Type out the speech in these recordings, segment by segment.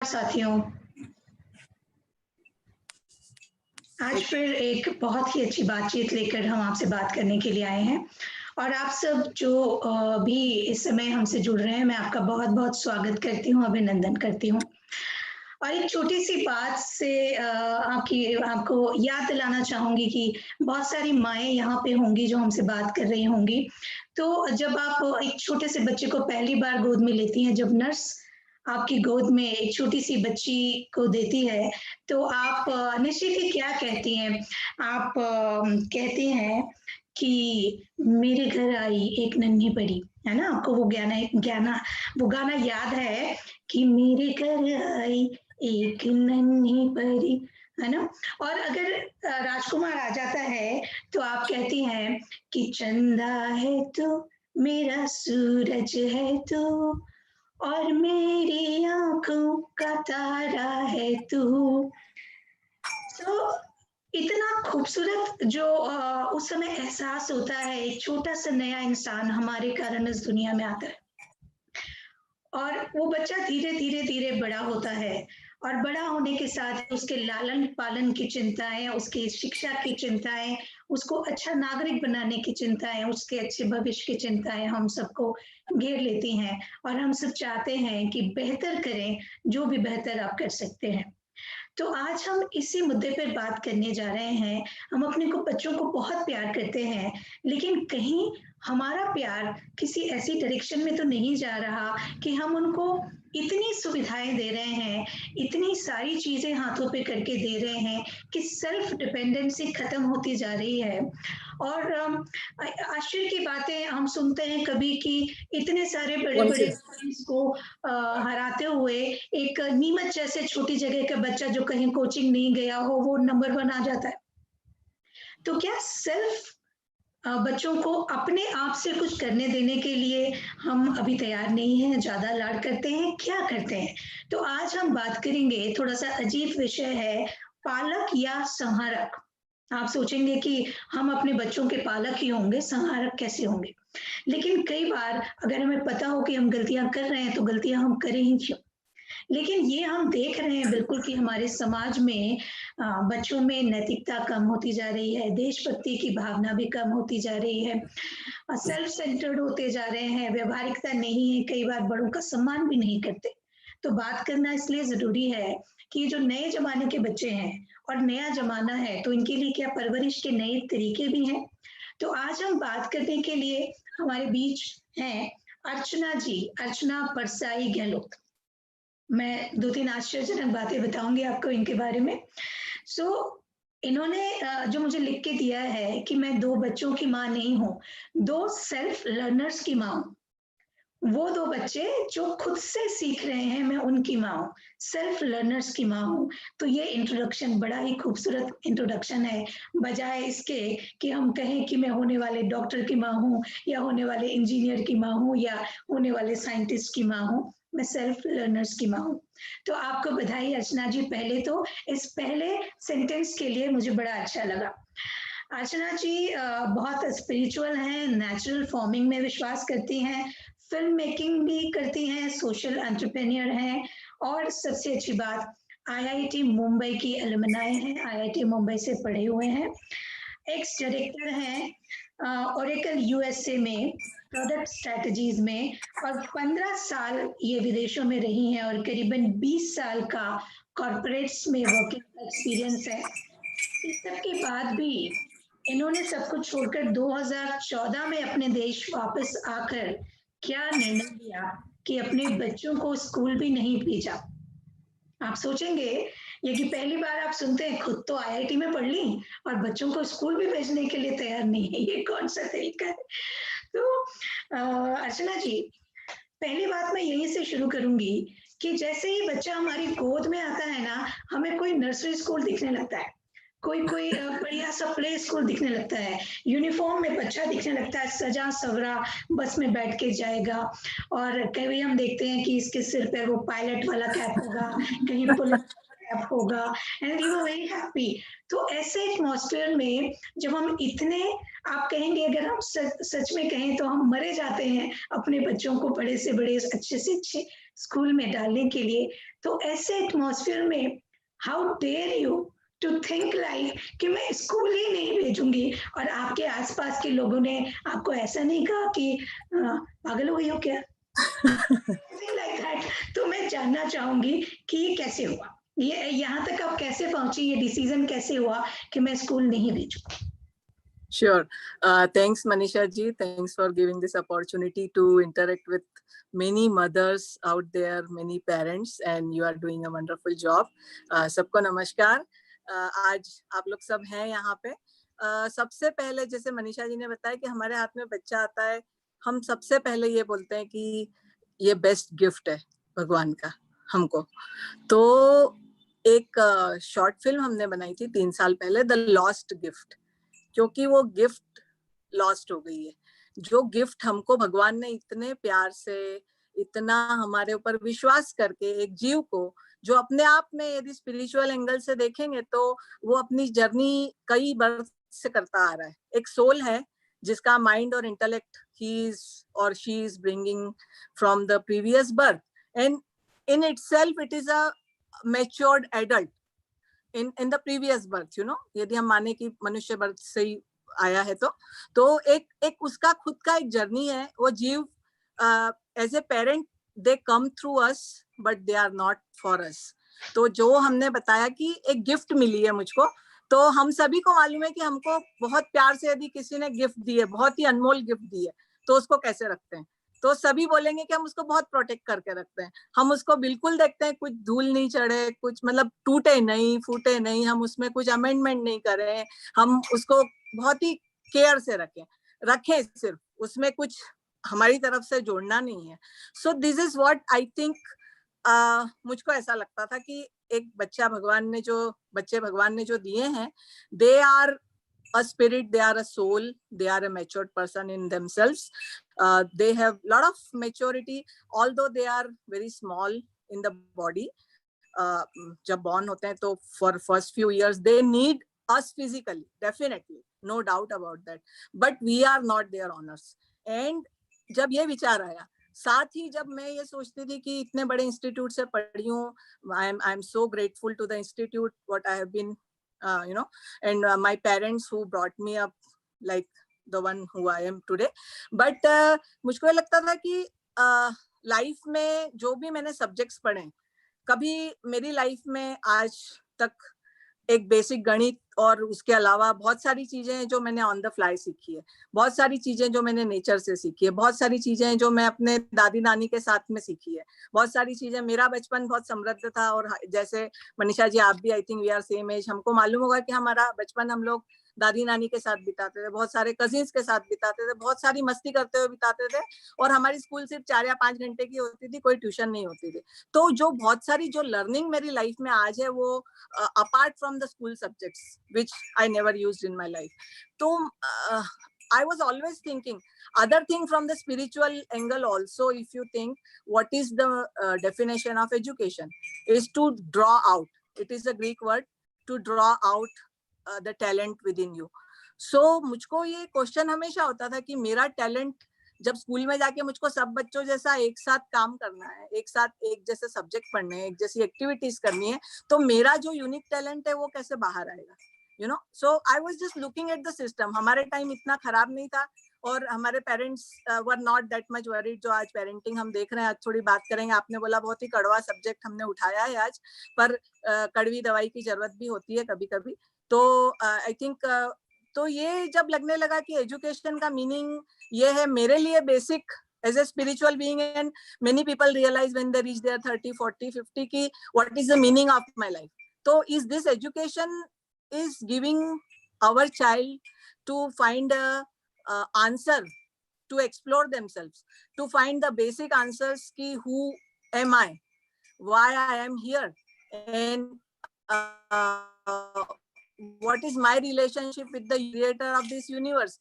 साथियों, आज फिर एक बहुत ही अच्छी बातचीत लेकर हम आपसे बात करने के लिए आए हैं और आप सब जो भी इस समय हमसे जुड़ रहे हैं, मैं आपका बहुत-बहुत स्वागत करती हूँ, अभिनंदन करती हूँ। और एक छोटी-सी बात से आपको याद दिलाना चाहूँगी कि बहुत सारी माएँ यहाँ पे होंगी जो हमसे बात कर रही होंगी। तो जब आप एक छोटे से बच्चे को पहली बार गोद में लेती हैं, जब नर्स आपकी गोद में एक छोटी-सी बच्ची को देती है, तो आप निश्चित ही क्या कहती हैं? आप कहती हैं कि मेरे घर आई एक नन्ही परी, है ना? आपको वो गाना याद है कि मेरे घर आई एक नन्ही परी, है ना? और अगर राजकुमार आ जाता है, तो आप कहती हैं कि चंदा है तू, मेरा सूरज है तू और मेरी आँखों का तारा है तू। तो इतना खूबसूरत जो उस समय एहसास होता है, एक छोटा-सा नया इंसान हमारे कारण इस दुनिया में आता है। और वो बच्चा धीरे-धीरे बड़ा होता है और बड़ा होने के साथ उसके लालन-पालन की चिंताएँ, उसकी शिक्षा की चिंताएँ, उसको अच्छा नागरिक बनाने की चिंताएँ, उसके अच्छे भविष्य की चिंताएँ हम सबको घेर लेती हैं और हम सब चाहते हैं कि बेहतर करें, जो भी बेहतर आप कर सकते हैं। तो आज हम इसी मुद्दे पर बात करने जा रहे हैं। हम अपने को बच्चों को बहुत प्यार करते हैं, लेकिन कहीं हमारा प्यार किसी ऐसी डायरेक्शन में तो नहीं जा रहा कि हम उनको इतनी सुविधाएँ दे रहे हैं, इतनी सारी चीज़ें हाथों पे करके दे रहे हैं कि सेल्फ डिपेंडेंसी खत्म होती जा रही है। और आश्चर्य की बातें हम सुनते हैं कभी कि इतने सारे बड़े-बड़े स्टूडेंट्स को हराते हुए एक नीमच जैसे छोटी जगह का बच्चा जो कहीं कोचिंग नहीं गया हो, वो नंबर 1 आ जाता है। तो क्या सेल्फ बच्चों को अपने आप से कुछ करने देने के लिए हम अभी तैयार नहीं हैं, ज़्यादा लाड करते हैं, क्या करते हैं? तो आज हम बात करेंगे, थोड़ा-सा अजीब विषय है, पालक या संहारक। आप सोचेंगे कि हम अपने बच्चों के पालक ही होंगे, संहारक कैसे होंगे? लेकिन कई बार अगर हमें पता हो कि हम गलतियाँ कर रहे हैं, तो गलतियाँ हम करें ही क्यों? लेकिन ये हम देख रहे हैं बिल्कुल कि हमारे समाज में बच्चों में नैतिकता कम होती जा रही है, देशभक्ति की भावना भी कम होती जा रही है, सेल्फ सेंटर्ड होते जा रहे हैं, व्यावहारिकता नहीं है, कई बार बड़ों का सम्मान भी नहीं करते। तो बात करना इसलिए ज़रूरी है कि जो नए ज़माने के बच्चे हैं और नया ज़माना है, तो इनके लिए क्या परवरिश के नए तरीके भी हैं? तो आज हम बात करने के लिए हमारे बीच हैं अर्चना जी, अर्चना परसाई गहलोत। मैं 2-3 आश्चर्यजनक बातें बताऊँगी आपको इनके बारे में। सो इन्होंने जो मुझे लिख के दिया है कि मैं 2 बच्चों की माँ नहीं हूँ, 2 सेल्फ लर्नर्स की माँ हूँ। वो 2 बच्चे जो खुद से सीख रहे हैं, मैं उनकी माँ हूँ, सेल्फ लर्नर्स की माँ हूँ। तो ये इंट्रोडक्शन बड़ा ही खूबसूरत इंट्रोडक्शन है, बजाए इसके कि हम कहें कि मैं होने वाले डॉक्टर की माँ हूँ या होने वाले इंजीनियर की माँ हूँ या होने वाले साइंटिस्ट की माँ हूँ, मैं सेल्फ लर्नर्स की माँ हूँ। तो आपको बधाई अर्चना जी पहले तो, इस पहले सेंटेंस के लिए मुझे बड़ा अच्छा लगा। अर्चना जी बहुत स्पिरिचुअल हैं, नेचुरल फार्मिंग में विश्वास करती हैं, फ़िल्म मेकिंग भी करती हैं, सोशल एंटरप्रेन्योर हैं और सबसे अच्छी बात आईआईटी मुंबई की एलुमनाई हैं, आईआईटी मुंबई से पढ़े हुए हैं। एक्स डायरेक्टर हैं ओरेकल यूएसए में प्रोडक्ट स्ट्रैटेजीज में और 15 साल ये विदेशों में रही हैं और करीबन 20 साल का कॉर्पोरेट्स में वर्किंग का एक्सपीरियंस है। इस सब के बाद भी इन्होंने सब कुछ छोड़कर 2014 में अपने देश वापस आकर क्या निर्णय लिया कि अपने बच्चों को स्कूल भी नहीं भेजा। आप सोचेंगे ये कि पहली बार आप सुनते हैं खुद तो आईआईटी में पढ़ ली और बच्चों को स्कूल भी भेजने के लिए तैयार नहीं है, ये कौन सा तरीका है? तो अर्चना जी, पहली बात मैं यहीं से शुरू करूंगी कि जैसे ही बच्चा हमारी गोद में आता है ना, हमें कोई नर्सरी स्कूल दिखने लगता है, कोई बढ़िया सा प्ले स्कूल दिखने लगता है, यूनिफॉर्म में बच्चा दिखने लगता है, सजा सवरा बस में बैठ के जाएगा और कभी हम देखते हैं कि इसके सिर पे वो पायलट वाला कैप होगा, कहीं पुलिस कैप होगा and you are very happy. तो ऐसे एटमॉस्फेयर में जब हम इतने, आप कहेंगे अगर हम सच में कहें तो हम मरे जाते हैं अपने बच्चों को बड़े से बड़े अच्छे से अच्छे स्कूल में डालने के लिए, तो ऐसे एटमॉस्फेयर में how dare you to think like कि मैं स्कूल ही नहीं भेजूंगी, और आपके आसपास के लोगों ने आपको ऐसा नहीं कहा कि पागल हो गई हो क्या, लाइक दैट। तो मैं जानना चाहूंगी कि ये कैसे हुआ, ये यहाँ तक आप कैसे पहुंची, ये डिसीजन कैसे हुआ कि मैं स्कूल नहीं भेजूं? Sure. Thanks, Manisha ji. Thanks for giving this opportunity to interact with many mothers out there, many parents, and you are doing a wonderful job. सबको नमस्कार. आज आप लोग सब हैं यहाँ पे. सबसे पहले जैसे मनीषा जी ने बताया कि हमारे हाथ में बच्चा आता है, हम सबसे पहले ये बोलते हैं कि ये बेस्ट गिफ्ट है भगवान का हमको. तो एक शॉर्ट फिल्म हमने बनाई थी 3 साल पहले, द लॉस्ट गिफ्ट, क्योंकि वो गिफ्ट लॉस्ट हो गई है. जो गिफ्ट हमको भगवान ने इतने प्यार से, इतना हमारे ऊपर विश्वास करके, एक जीव को जो अपने आप में यदि स्पिरिचुअल एंगल से देखेंगे तो वो अपनी जर्नी कई बर्थ से करता आ रहा है. एक सोल है जिसका माइंड और इंटेलेक्ट ही इज और she is bringing from the previous birth, and in itself it is a matured adult in the previous birth, you know, यदि हम माने कि मनुष्य बर्थ से ही आया है तो एक उसका खुद का एक जर्नी है. वो जीव as a parent they come through us but they are not for us. तो जो हमने बताया कि एक गिफ्ट मिली है मुझको, तो हम सभी को मालूम है कि हमको बहुत प्यार से यदि किसी ने गिफ्ट दी है, बहुत ही अनमोल गिफ्ट दी है, तो उसको कैसे रखते हैं. तो सभी बोलेंगे कि हम उसको बहुत प्रोटेक्ट करके रखते हैं. हम उसको बिल्कुल देखते हैं कुछ धूल नहीं चढ़े, कुछ मतलब टूटे नहीं, फूटे नहीं, हम उसमें कुछ अमेंडमेंट नहीं करें, हम उसको बहुत ही केयर से रखें, सिर्फ उसमें कुछ हमारी तरफ से जोड़ना नहीं है. So this is what I think. मुझको ऐसा लगता था कि एक बच्चे भगवान ने जो दिए हैं, they are a spirit, they are a soul, they are a matured person in themselves. They have a lot of maturity, although they are very small in the body. जब born होते हैं तो for first few years they need us physically, definitely, no doubt about that, but we are not their owners. And जब ये विचार आया, साथ ही जब मैं ये सोचती थी कि इतने बड़े इंस्टीट्यूट से पढ़ी हूँ, I am so grateful to the institute what I have been you know, and my parents who brought me up like the one who I am today. But मुझको ये लगता था कि लाइफ में जो भी मैंने सब्जेक्ट्स पढ़े, कभी मेरी लाइफ में आज तक एक बेसिक गणित और उसके अलावा बहुत सारी चीजें हैं जो मैंने ऑन द फ्लाई सीखी है, बहुत सारी चीजें जो मैंने नेचर से सीखी है, बहुत सारी चीजें जो मैं अपने दादी नानी के साथ में सीखी है, बहुत सारी चीजें. मेरा बचपन बहुत समृद्ध था, और जैसे मनीषा जी आप भी, I think we are same age, हमको मालूम होगा कि हमारा बचपन हम लोग दादी नानी के साथ बिताते थे, बहुत सारे कजिन्स के साथ बिताते थे, बहुत सारी मस्ती करते हुए बिताते थे, और हमारी स्कूल सिर्फ 4 या 5 घंटे की होती थी, कोई ट्यूशन नहीं होती थी. तो जो बहुत सारी जो लर्निंग मेरी लाइफ में आज है, वो apart from the school subjects which I never used in my life. So I was always thinking other thing from the spiritual angle also. If you think what is the definition of education, is to draw out. It is a Greek word, to draw out the talent within you. So मुझको ये question हमेशा होता था कि मेरा talent जब school में जाके मुझको सब बच्चों जैसा एक साथ काम करना है, एक साथ एक जैसे सब्जेक्ट पढ़ने हैं, एक जैसी एक्टिविटीज करनी है, तो मेरा जो यूनिक टैलेंट है वो कैसे बाहर आएगा, you know. So I was just looking at the system. हमारे टाइम इतना खराब नहीं था, और हमारे parents were not that much worried. जो आज पेरेंटिंग हम देख रहे हैं, आज थोड़ी बात करेंगे. आपने बोला बहुत ही कड़वा सब्जेक्ट हमने उठाया है आज, पर कड़वी दवाई की जरूरत भी होती है कभी कभी. तो आई थिंक तो ये जब लगने लगा कि एजुकेशन का मीनिंग ये है मेरे लिए basic as a spiritual being, and many people realize when they reach their 30 40 50 ki what is the meaning of my life. So is this education is giving our child to find a answer, to explore themselves, to find the basic answers ki who am I, why I am here, and what is my relationship with the creator of this universe.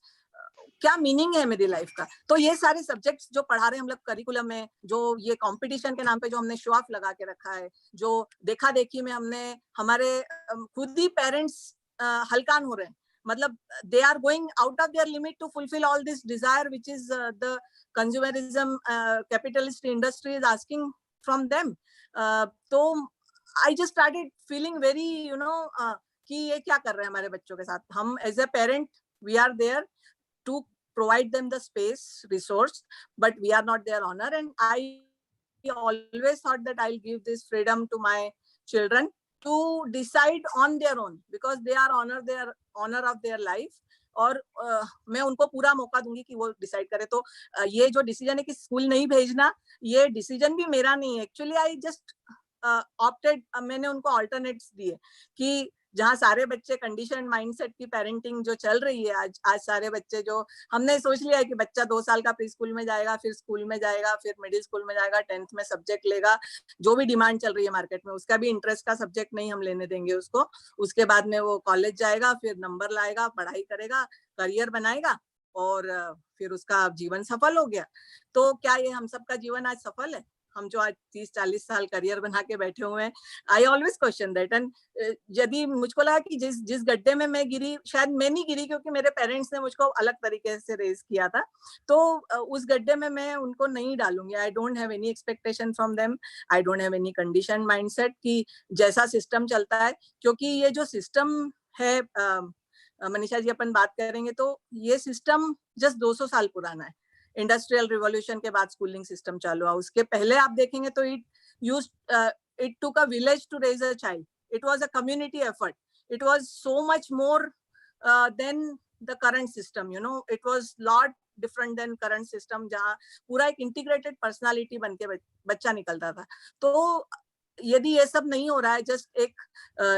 क्या meaning है मेरी life का. तो ये सारे subjects जो पढ़ा रहे हैं हम लोग करिकुलम में, जो ये कंपटीशन के नाम पे जो हमने शो ऑफ लगा के रखा है, जो देखा देखी में हमने हमारे खुद ही पेरेंट्स हलकान हो रहे हैं, मतलब they are going out of their limit to fulfill all this desire which is the consumerism capitalist industry is asking from them. तो I just started feeling very, कि ये क्या कर रहे हैं हमारे बच्चों के साथ. हम as a parent, we are there to provide them the space, resource, but we are not their owner. And I always thought that I'll give this freedom to my children to decide on their own, because they are owner of their life. और मैं उनको पूरा मौका दूंगी कि वो decide करे. तो ये जो डिसीजन है कि स्कूल नहीं भेजना, ये डिसीजन भी मेरा नहीं है. एक्चुअली आई जस्ट ऑप्टेड, मैंने उनको ऑल्टरनेट्स दिए कि जहाँ सारे बच्चे कंडीशन माइंडसेट की पेरेंटिंग जो चल रही है आज सारे बच्चे, जो हमने सोच लिया है कि बच्चा 2 साल का प्री स्कूल में जाएगा, फिर स्कूल में जाएगा, फिर मिडिल स्कूल में जाएगा, 10th में सब्जेक्ट लेगा, जो भी डिमांड चल रही है मार्केट में, उसका भी इंटरेस्ट का सब्जेक्ट नहीं हम लेने देंगे उसको. उसके बाद में वो कॉलेज जाएगा, फिर नंबर लाएगा, पढ़ाई करेगा, करियर बनाएगा, और फिर उसका जीवन सफल हो गया. तो क्या ये हम सबका जीवन आज सफल है? हम जो आज 30-40 साल करियर बना के बैठे हुए हैं. I always question that. And यदि मुझको लगा कि जिस गड्ढे में मैं गिरी, शायद मैं नहीं गिरी क्योंकि मेरे पेरेंट्स ने मुझको अलग तरीके से रेज किया था, तो उस गड्ढे में मैं उनको नहीं डालूंगी. I don't have any expectation from them. I don't have any condition mindset कि जैसा सिस्टम चलता है, क्योंकि ये जो सिस्टम है, मनीषा जी अपन बात करेंगे तो ये सिस्टम जस्ट 200 साल पुराना है. इंडस्ट्रियल रिवॉल्यूशन के बाद स्कूलिंग सिस्टम चालू हुआ. उसके पहले आप देखेंगे तो it took a village to raise a child. It was a community effort. It was so much more than the current system. It was lot different than current system, जहाँ पूरा एक इंटीग्रेटेड पर्सनालिटी बन के बच्चा निकलता था. तो यदि ये सब नहीं हो रहा है, जस्ट एक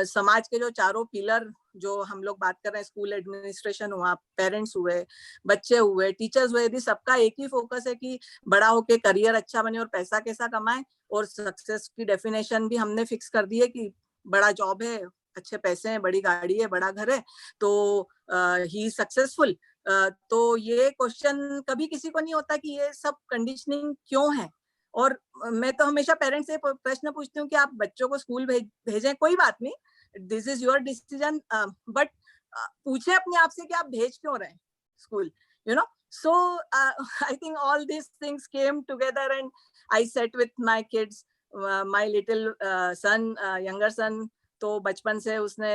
समाज के जो चारों पिलर जो हम लोग बात कर रहे हैं, स्कूल एडमिनिस्ट्रेशन हुआ, पेरेंट्स हुए, बच्चे हुए, टीचर्स हुए, यदि सबका एक ही फोकस है कि बड़ा होके करियर अच्छा बने और पैसा कैसा कमाए, और सक्सेस की डेफिनेशन भी हमने फिक्स कर दी है कि बड़ा जॉब है, अच्छे पैसे हैं, बड़ी गाड़ी है, बड़ा घर है, तो ही इज सक्सेसफुल. तो ये क्वेश्चन कभी किसी को नहीं होता कि ये सब कंडीशनिंग क्यों है. और मैं तो हमेशा पेरेंट्स से प्रश्न पूछती हूँ कि आप बच्चों को स्कूल भेजें, कोई बात नहीं, this is your decision, but पूछे अपने आप से कि आप भेज क्यों रहे हैं school, So I think all these things came together, and I sat with my kids. My little son, younger son, तो बचपन से उसने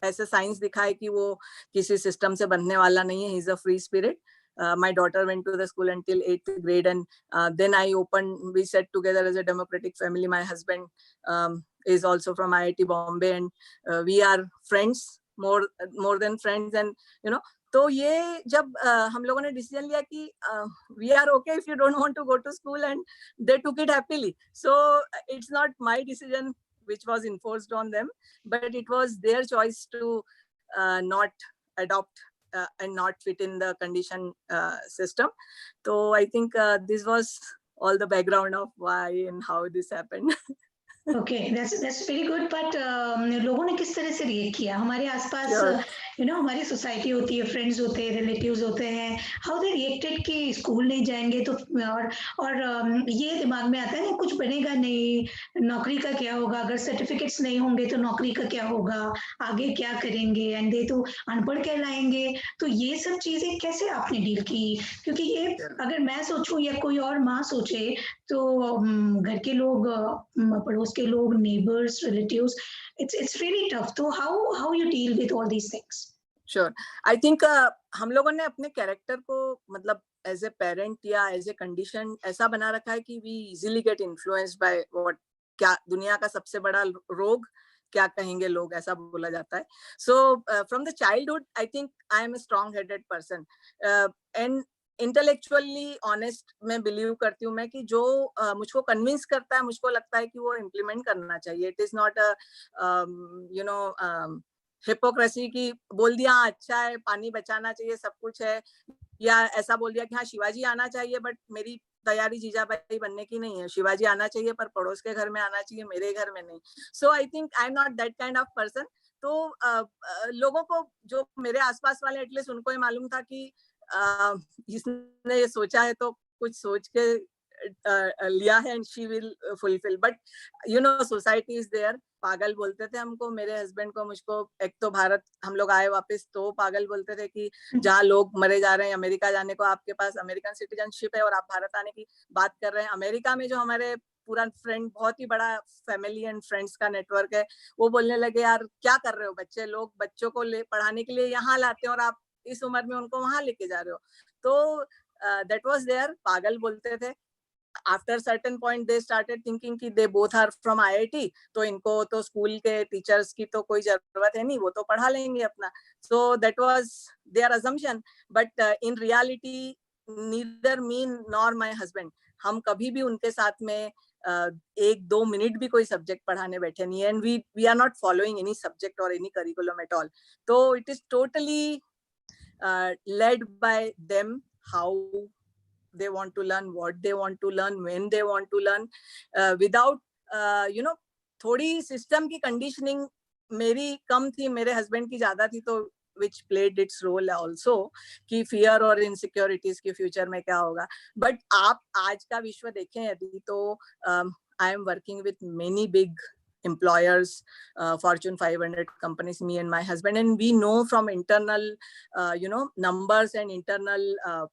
ऐसे साइंस दिखाए कि वो किसी सिस्टम से बनने वाला नहीं है. He is a free spirit. My daughter went to the school until 8th grade, and then we sat together as a democratic family. My husband is also from IIT Bombay, and we are friends, more than friends. And तो ये जब हम लोगों ने decision लिया कि we are okay if you don't want to go to school, and they took it happily. So it's not my decision which was enforced on them, but it was their choice to not adopt and not fit in the condition system. So I think this was all the background of why and how this happened. Okay, that's very good. But लोगों ने किस तरह से react किया? हमारे आसपास Sure. हमारी society होती है, फ्रेंड्स होते हैं, रिलेटिव्स होते हैं. हाउ दे रिएक्टेड कि स्कूल नहीं जाएंगे तो, और ये दिमाग में आता है ना, कुछ बनेगा नहीं, नौकरी का क्या होगा, अगर सर्टिफिकेट्स नहीं होंगे तो नौकरी का क्या होगा, आगे क्या करेंगे, एंड दे तो अनपढ़ कहलाएंगे. तो ये सब चीजें कैसे आपने डील की? क्योंकि ये अगर मैं सोचूं या कोई और माँ सोचे तो घर के लोग, पड़ोस के लोग, neighbors, relatives, it's really tough. So how you deal with all these things? Sure. I think हम लोगों ने अपने कैरेक्टर को मतलब एज ए पेरेंट या एज ए कंडीशन ऐसा बना रखा है कि we easily get influenced by what, क्या दुनिया का सबसे बड़ा रोग क्या कहेंगे लोग, ऐसा बोला जाता है. So from the childhood I think I am a strong headed person, and intellectually honest मैं बिलीव करती हूँ मैं कि जो मुझको कन्विंस करता है, मुझको लगता है कि वो इम्प्लीमेंट करना चाहिए. इट इज नॉट हिपोक्रेसी की बोल दिया अच्छा है, पानी बचाना चाहिए, सब कुछ है, या ऐसा बोल दिया कि हाँ शिवाजी आना चाहिए बट मेरी तैयारी जीजाबाई बनने की नहीं है, शिवाजी आना चाहिए पर पड़ोस के घर में आना चाहिए, मेरे घर में नहीं. So I think I am not that kind of person. तो लोगों को, जो मेरे आसपास वाले एटलीस्ट उनको ये मालूम था कि इसने ये सोचा है तो कुछ सोच के लिया है, and she will fulfil. But society is there. पागल बोलते थे हमको, मेरे हस्बैंड को, मुझको. एक तो भारत हम लोग आए वापस तो पागल बोलते थे कि जहाँ लोग मरे जा रहे हैं, अमेरिका जाने को आपके पास अमेरिकन सिटीजनशिप है और आप भारत आने की बात कर रहे हैं. अमेरिका में जो हमारे पूरा फ्रेंड, बहुत ही बड़ा फैमिली एंड फ्रेंड्स का नेटवर्क है, वो बोलने लगे यार क्या कर रहे हो बच्चे लोग, बच्चों को पढ़ाने के लिए यहाँ लाते हैं और आप इस उम्र में उनको वहां लेके जा रहे हो। तो दैट वाज देयर, पागल बोलते थे। After certain point they started thinking कि they both are from IIT, तो इनको तो स्कूल के टीचर्स की तो कोई जरूरत है नहीं, वो तो पढ़ा लेंगे अपना। So that was their assumption, but in reality neither me nor my husband, हम कभी भी उनके साथ में एक दो मिनट भी कोई सब्जेक्ट पढ़ाने बैठे नहीं है, and we are not following any subject और एनी करिकुलम एट ऑल। तो it is totally led by them, how they want to learn, what they want to learn, when they want to learn, without थोड़ी system की conditioning मेरी कम थी, मेरे husband की ज्यादा थी, तो which played its role also कि फियर और इनसिक्योरिटीज के फ्यूचर में क्या होगा। बट आप आज का विश्व देखें यदि, तो I am working with many big employers, Fortune 500 companies, me and my husband, and we know from internal numbers and internal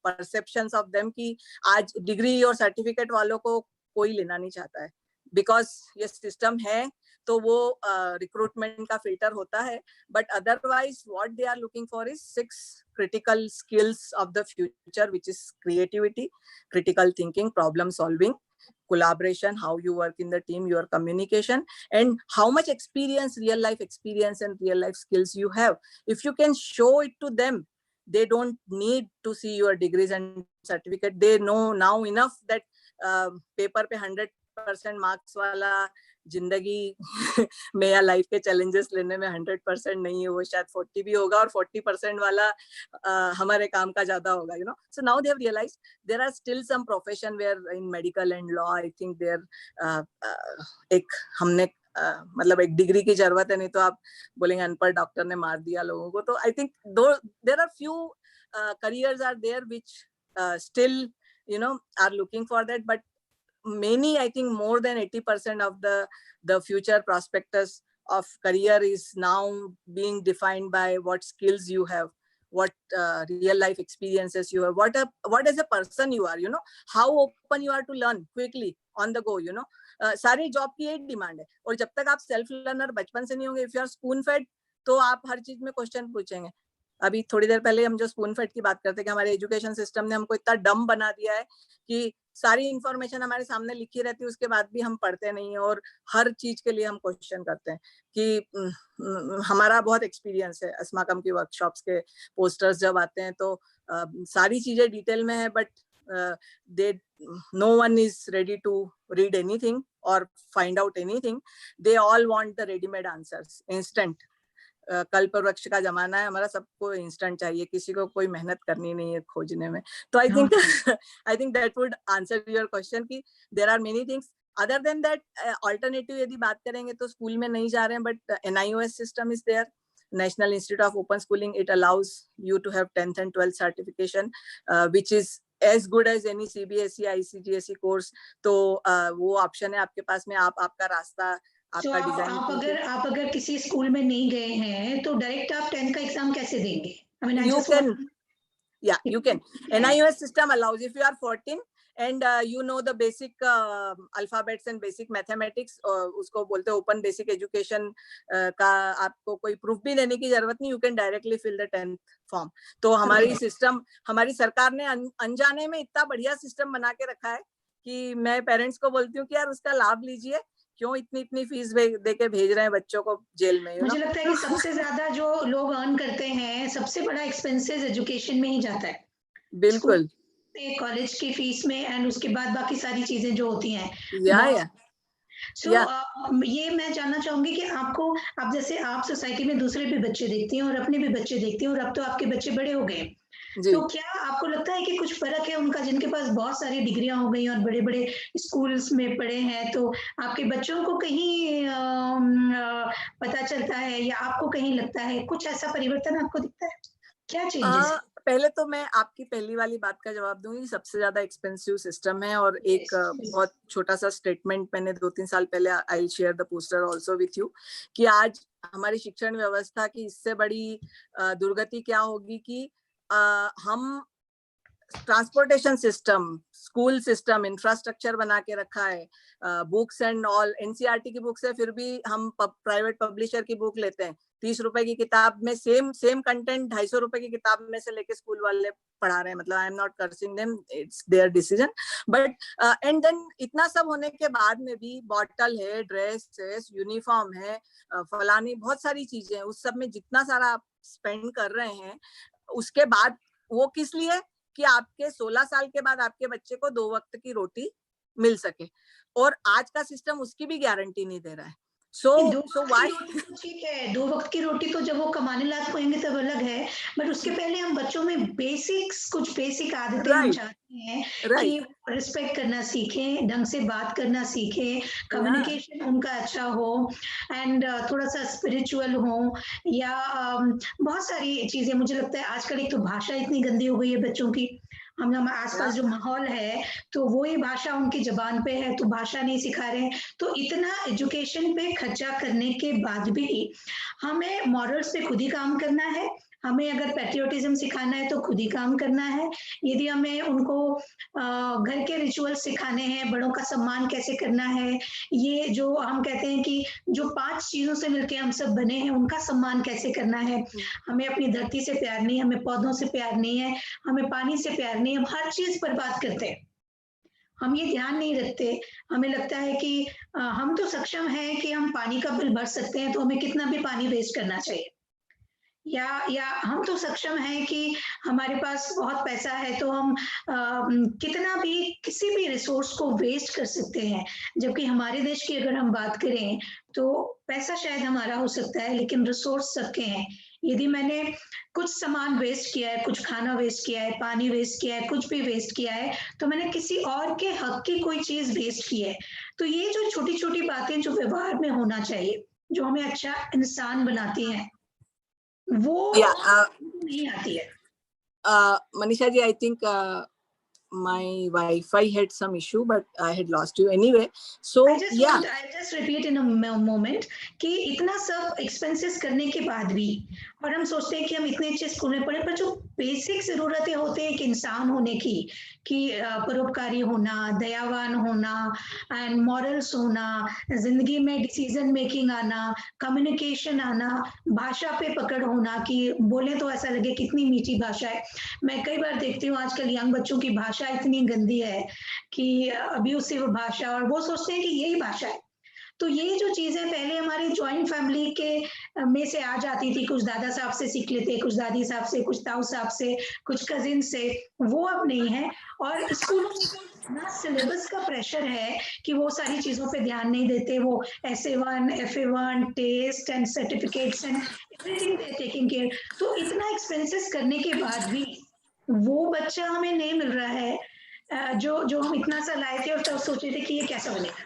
perceptions of them कि आज डिग्री और सर्टिफिकेट वालों को कोई लेना नहीं चाहता है, बिकॉज ये सिस्टम है तो वो रिक्रूटमेंट का फिल्टर होता है। But otherwise what they are looking for is 6 critical skills of the future, which is creativity, critical thinking, problem solving, collaboration, how you work in the team, your communication, and how much experience, real life experience and real life skills you have. If you can show it to them, they don't need to see your degrees and certificate. They know now enough that paper पे 100% marks वाला जिंदगी में या life के challenges लेने में 100% नहीं है, वो शायद 40 भी होगा, और 40% वाला हमारे काम का ज्यादा होगा, you know. So now they have realized there are still some profession where in medical and law I think there एक हमने मतलब एक डिग्री की जरूरत है, नहीं तो आप बोलेंगे अनपढ़ डॉक्टर ने मार दिया लोगों को। तो I think there are few careers are there which still are looking for that, but many, I think more than 80% of the future prospectus of career is now being defined by what skills you have, what real life experiences you have, what as a person you are, how open you are to learn quickly on the go, सारी job की एक demand है, और जब तक आप self learner बचपन से नहीं होंगे, if you are spoon fed, तो आप हर चीज में क्वेश्चन पूछेंगे। अभी थोड़ी देर पहले हम जो स्पून फेड की बात करते हैं कि हमारे एजुकेशन सिस्टम ने हमको इतना डम बना दिया है कि सारी इंफॉर्मेशन हमारे सामने लिखी रहती है, उसके बाद भी हम पढ़ते नहीं है, और हर चीज के लिए हम क्वेश्चन करते हैं। कि हमारा बहुत एक्सपीरियंस है, अस्माकम की वर्कशॉप्स के पोस्टर्स जब आते हैं तो सारी चीजें डिटेल में है, but no one is ready to read anything or find out anything. They all want the ready-made answers, instant. कल्प वृक्ष का जमाना है हमारा, सबको इंस्टेंट चाहिए, किसी को कोई मेहनत करनी नहीं है खोजने में। तो I think that would answer your question कि there are many things other than that. Alternative यदि बात करेंगे तो स्कूल में नहीं जा रहे हैं, but NIOS system is there, National Institute of Open Schooling. It allows you to have 10th and 12th certification, which is as good as any CBSE ICGSE course. तो वो ऑप्शन है आपके पास में, आपका रास्ता आपका डिजाइन। आप अगर किसी स्कूल में नहीं गए हैं तो डायरेक्ट आप 10th का एग्जाम कैसे देंगे? I mean, you can. NIOS system allows, if you are 14 and you know the basic alphabets and basic mathematics, उसको बोलते हैं ओपन बेसिक एजुकेशन का, आपको कोई प्रूफ भी देने की जरूरत नहीं, you can directly fill the 10th form. तो हमारी सिस्टम, हमारी सरकार ने अनजाने में इतना बढ़िया सिस्टम बना के रखा है कि मैं पेरेंट्स को बोलती हूँ कि यार उसका लाभ लीजिए, क्यों इतनी फीस दे के भेज रहे हैं बच्चों को जेल में। मुझे लगता है कि सबसे ज्यादा जो लोग अर्न करते हैं, सबसे बड़ा एक्सपेंसेस एजुकेशन में ही जाता है। बिल्कुल, कॉलेज की फीस में, एंड उसके बाद बाकी सारी चीजें जो होती हैं। ये मैं जानना चाहूंगी कि आप जैसे आप सोसाइटी में दूसरे भी बच्चे देखती हैं और अपने भी बच्चे देखती हैं, और अब तो आपके बच्चे बड़े हो गए, तो क्या आपको लगता है कि कुछ फर्क है उनका, जिनके पास बहुत सारी डिग्रियां हो गई और बड़े बड़े स्कूल्स में पढ़े हैं, तो आपके बच्चों को कहीं पता चलता है, या आपको कहीं लगता है कुछ ऐसा परिवर्तन आपको दिखता है? क्या चेंजेस? पहले तो मैं आपकी पहली वाली बात का जवाब दूंगी, सबसे ज्यादा एक्सपेंसिव सिस्टम है। और एक बहुत छोटा सा स्टेटमेंट मैंने 2-3 साल पहले, I will share the poster also with you, कि आज हमारी शिक्षण व्यवस्था की इससे बड़ी दुर्गति क्या होगी कि हम transportation system, school system, infrastructure बना के रखा है, बुक्स एंड ऑल, एनसीईआरटी की बुक्स है, फिर भी हम प्राइवेट पब्लिशर की बुक लेते हैं, 30 रुपए की किताब में सेम कंटेंट 250 रुपए की किताब में से लेके स्कूल वाले पढ़ा रहे हैं. मतलब I am not cursing them, it's their decision, but and then इतना सब होने के बाद में भी बॉटल है, ड्रेस है, यूनिफॉर्म है, फलानी बहुत सारी चीजें हैं, उस सब में जितना सारा आप स्पेंड कर रहे हैं, उसके बाद वो किस लिए, कि आपके 16 साल के बाद आपके बच्चे को 2 वक्त की रोटी मिल सके. और आज का सिस्टम उसकी भी गारंटी नहीं दे रहा है. सो व्हाई, ठीक है, 2 वक्त की रोटी तो जब वो कमाने लायक होंगे तब अलग है, बट उसके पहले हम बच्चों में कुछ बेसिक आदतें हम चाहते हैं कि रिस्पेक्ट करना सीखें, ढंग से बात करना सीखें, कम्युनिकेशन उनका अच्छा हो, एंड थोड़ा सा स्पिरिचुअल हो, या बहुत सारी चीजें. मुझे लगता है आजकल एक तो भाषा इतनी गंदी हो गई है बच्चों की, हम आसपास जो माहौल है तो वो ही भाषा उनकी जबान पे है, तो भाषा नहीं सिखा रहे हैं. तो इतना एजुकेशन पे खर्चा करने के बाद भी हमें मॉरल्स पे खुद ही काम करना है. हमें अगर पैट्रियोटिज्म सिखाना है तो खुद ही काम करना है. यदि हमें उनको घर के रिचुअल सिखाने हैं, बड़ों का सम्मान कैसे करना है, ये जो हम कहते हैं कि जो 5 चीजों से मिलकर हम सब बने हैं उनका सम्मान कैसे करना है. हमें अपनी धरती से प्यार नहीं है, हमें पौधों से प्यार नहीं है, हमें पानी से प्यार नहीं है, हम हर चीज पर बात करते हैं, हम ये ध्यान नहीं रखते. हमें लगता है कि हम तो सक्षम हैं कि हम पानी का बिल भर सकते हैं, तो हमें कितना भी पानी वेस्ट करना चाहिए. या हम तो सक्षम हैं कि हमारे पास बहुत पैसा है तो हम कितना भी किसी भी रिसोर्स को वेस्ट कर सकते हैं. जबकि हमारे देश की अगर हम बात करें तो पैसा शायद हमारा हो सकता है, लेकिन रिसोर्स सबके हैं. यदि मैंने कुछ सामान वेस्ट किया है, कुछ खाना वेस्ट किया है, पानी वेस्ट किया है, कुछ भी वेस्ट किया है, तो मैंने किसी और के हक की कोई चीज वेस्ट की है. तो ये जो छोटी छोटी बातें जो व्यवहार में होना चाहिए, जो हमें अच्छा इंसान बनाती हैं, वो नहीं आती है. Manisha ji, I think my Wi-Fi had some issue, but I had lost you anyway. So I'll just repeat in a moment कि इतना सब एक्सपेंसेस करने के बाद भी, और हम सोचते हैं कि हम इतने अच्छे स्कूल में पढ़े, पर जो बेसिक जरूरतें होते हैं एक इंसान होने की, कि परोपकारी होना, दयावान होना, एंड मॉरल्स होना, जिंदगी में डिसीजन मेकिंग आना, कम्युनिकेशन आना, भाषा पे पकड़ होना, कि बोले तो ऐसा लगे कितनी मीठी भाषा है. मैं कई बार देखती हूँ आजकल यंग बच्चों की भाषा इतनी गंदी है कि अब्यूसिव भाषा, और वो सोचते हैं कि यही भाषा है. तो ये जो चीजें पहले हमारी ज्वाइंट फैमिली के में से आ जाती थी, कुछ दादा साहब से सीख लेते, कुछ दादी साहब से, कुछ ताऊ साहब से, कुछ कजिन से, वो अब नहीं है. और स्कूलों में इतना सिलेबस का प्रेशर है कि वो सारी चीजों पे ध्यान नहीं देते. वो SA1, FA1, test and certificates and everything they taking care. तो इतना एक्सपेंसेस करने के बाद भी वो बच्चा हमें नहीं मिल रहा है जो जो हम इतना सा लाए थे और तब सोचे थे कि ये कैसा बनेगा.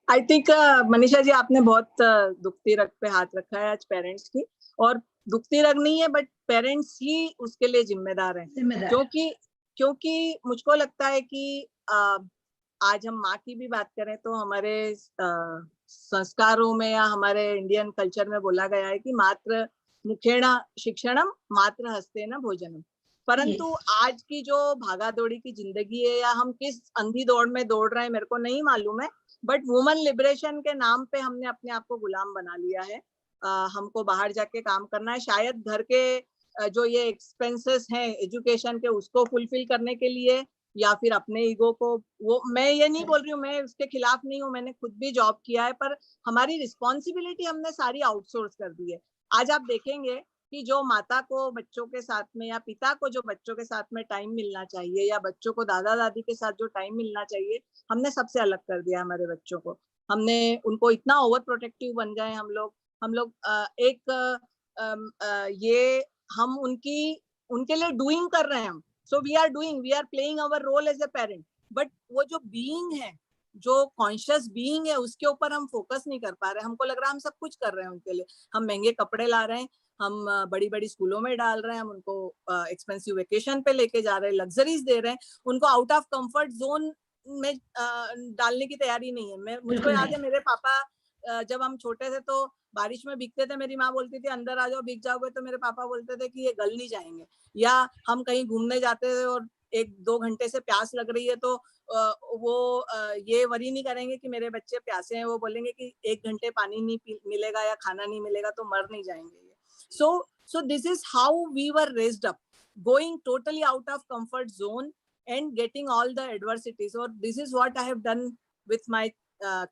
आई थिंक मनीषा जी, आपने बहुत दुखती रग पे हाथ रखा है आज पेरेंट्स की. और दुखती रग नहीं है, बट पेरेंट्स ही उसके लिए जिम्मेदार हैं. क्योंकि मुझको लगता है कि आज हम माँ की भी बात करें तो हमारे संस्कारों में या हमारे इंडियन कल्चर में बोला गया है कि मात्र मुखेण शिक्षणम, मात्र हस्तेन भोजनम. परंतु आज की जो भागा दौड़ी की जिंदगी है, या हम किस अंधी दौड़ में दौड़ रहे हैं मेरे को नहीं मालूम है, बट वुमेन लिबरेशन के नाम पे हमने अपने आप को गुलाम बना लिया है. हमको बाहर जाके काम करना है, शायद घर के जो ये एक्सपेंसेस हैं एजुकेशन के, उसको फुलफिल करने के लिए, या फिर अपने ईगो को. वो मैं ये नहीं बोल रही हूँ, मैं उसके खिलाफ नहीं हूँ, मैंने खुद भी जॉब किया है, पर हमारी रिस्पॉन्सिबिलिटी हमने सारी आउटसोर्स कर दी है. आज आप देखेंगे कि जो माता को बच्चों के साथ में, या पिता को जो बच्चों के साथ में टाइम मिलना चाहिए, या बच्चों को दादा दादी के साथ जो टाइम मिलना चाहिए, हमने सबसे अलग कर दिया हमारे बच्चों को. हमने उनको इतना ओवर प्रोटेक्टिव बन गए हम लोग ये हम उनके लिए डूइंग कर रहे हैं हम. So we are playing our role as a parent, but वो जो बीइंग है, जो कॉन्शियस बीइंग है, उसके ऊपर हम फोकस नहीं कर पा रहे. हमको लग रहा है हम सब कुछ कर रहे हैं उनके लिए. हम महंगे कपड़े ला रहे हैं, हम बड़ी बड़ी स्कूलों में डाल रहे हैं, हम उनको एक्सपेंसिव वेकेशन पे लेके जा रहे हैं, लग्जरीज दे रहे हैं, उनको आउट ऑफ कंफर्ट जोन में डालने की तैयारी नहीं है. मुझको याद है मेरे पापा जब हम छोटे थे तो बारिश में भीगते थे, मेरी माँ बोलती थी अंदर आ जाओ, भीग जाओगे, तो मेरे पापा बोलते थे कि ये गल नहीं जाएंगे. या हम कहीं घूमने जाते थे और 1-2 घंटे से प्यास लग रही है तो वो ये वरी नहीं करेंगे कि मेरे बच्चे प्यासे हैं, वो बोलेंगे कि 1 घंटे पानी नहीं मिलेगा या खाना नहीं मिलेगा तो मर नहीं जाएंगे ये। So this is how we were raised up, going totally out of comfort zone and getting all the adversities. Or this is what I have done with my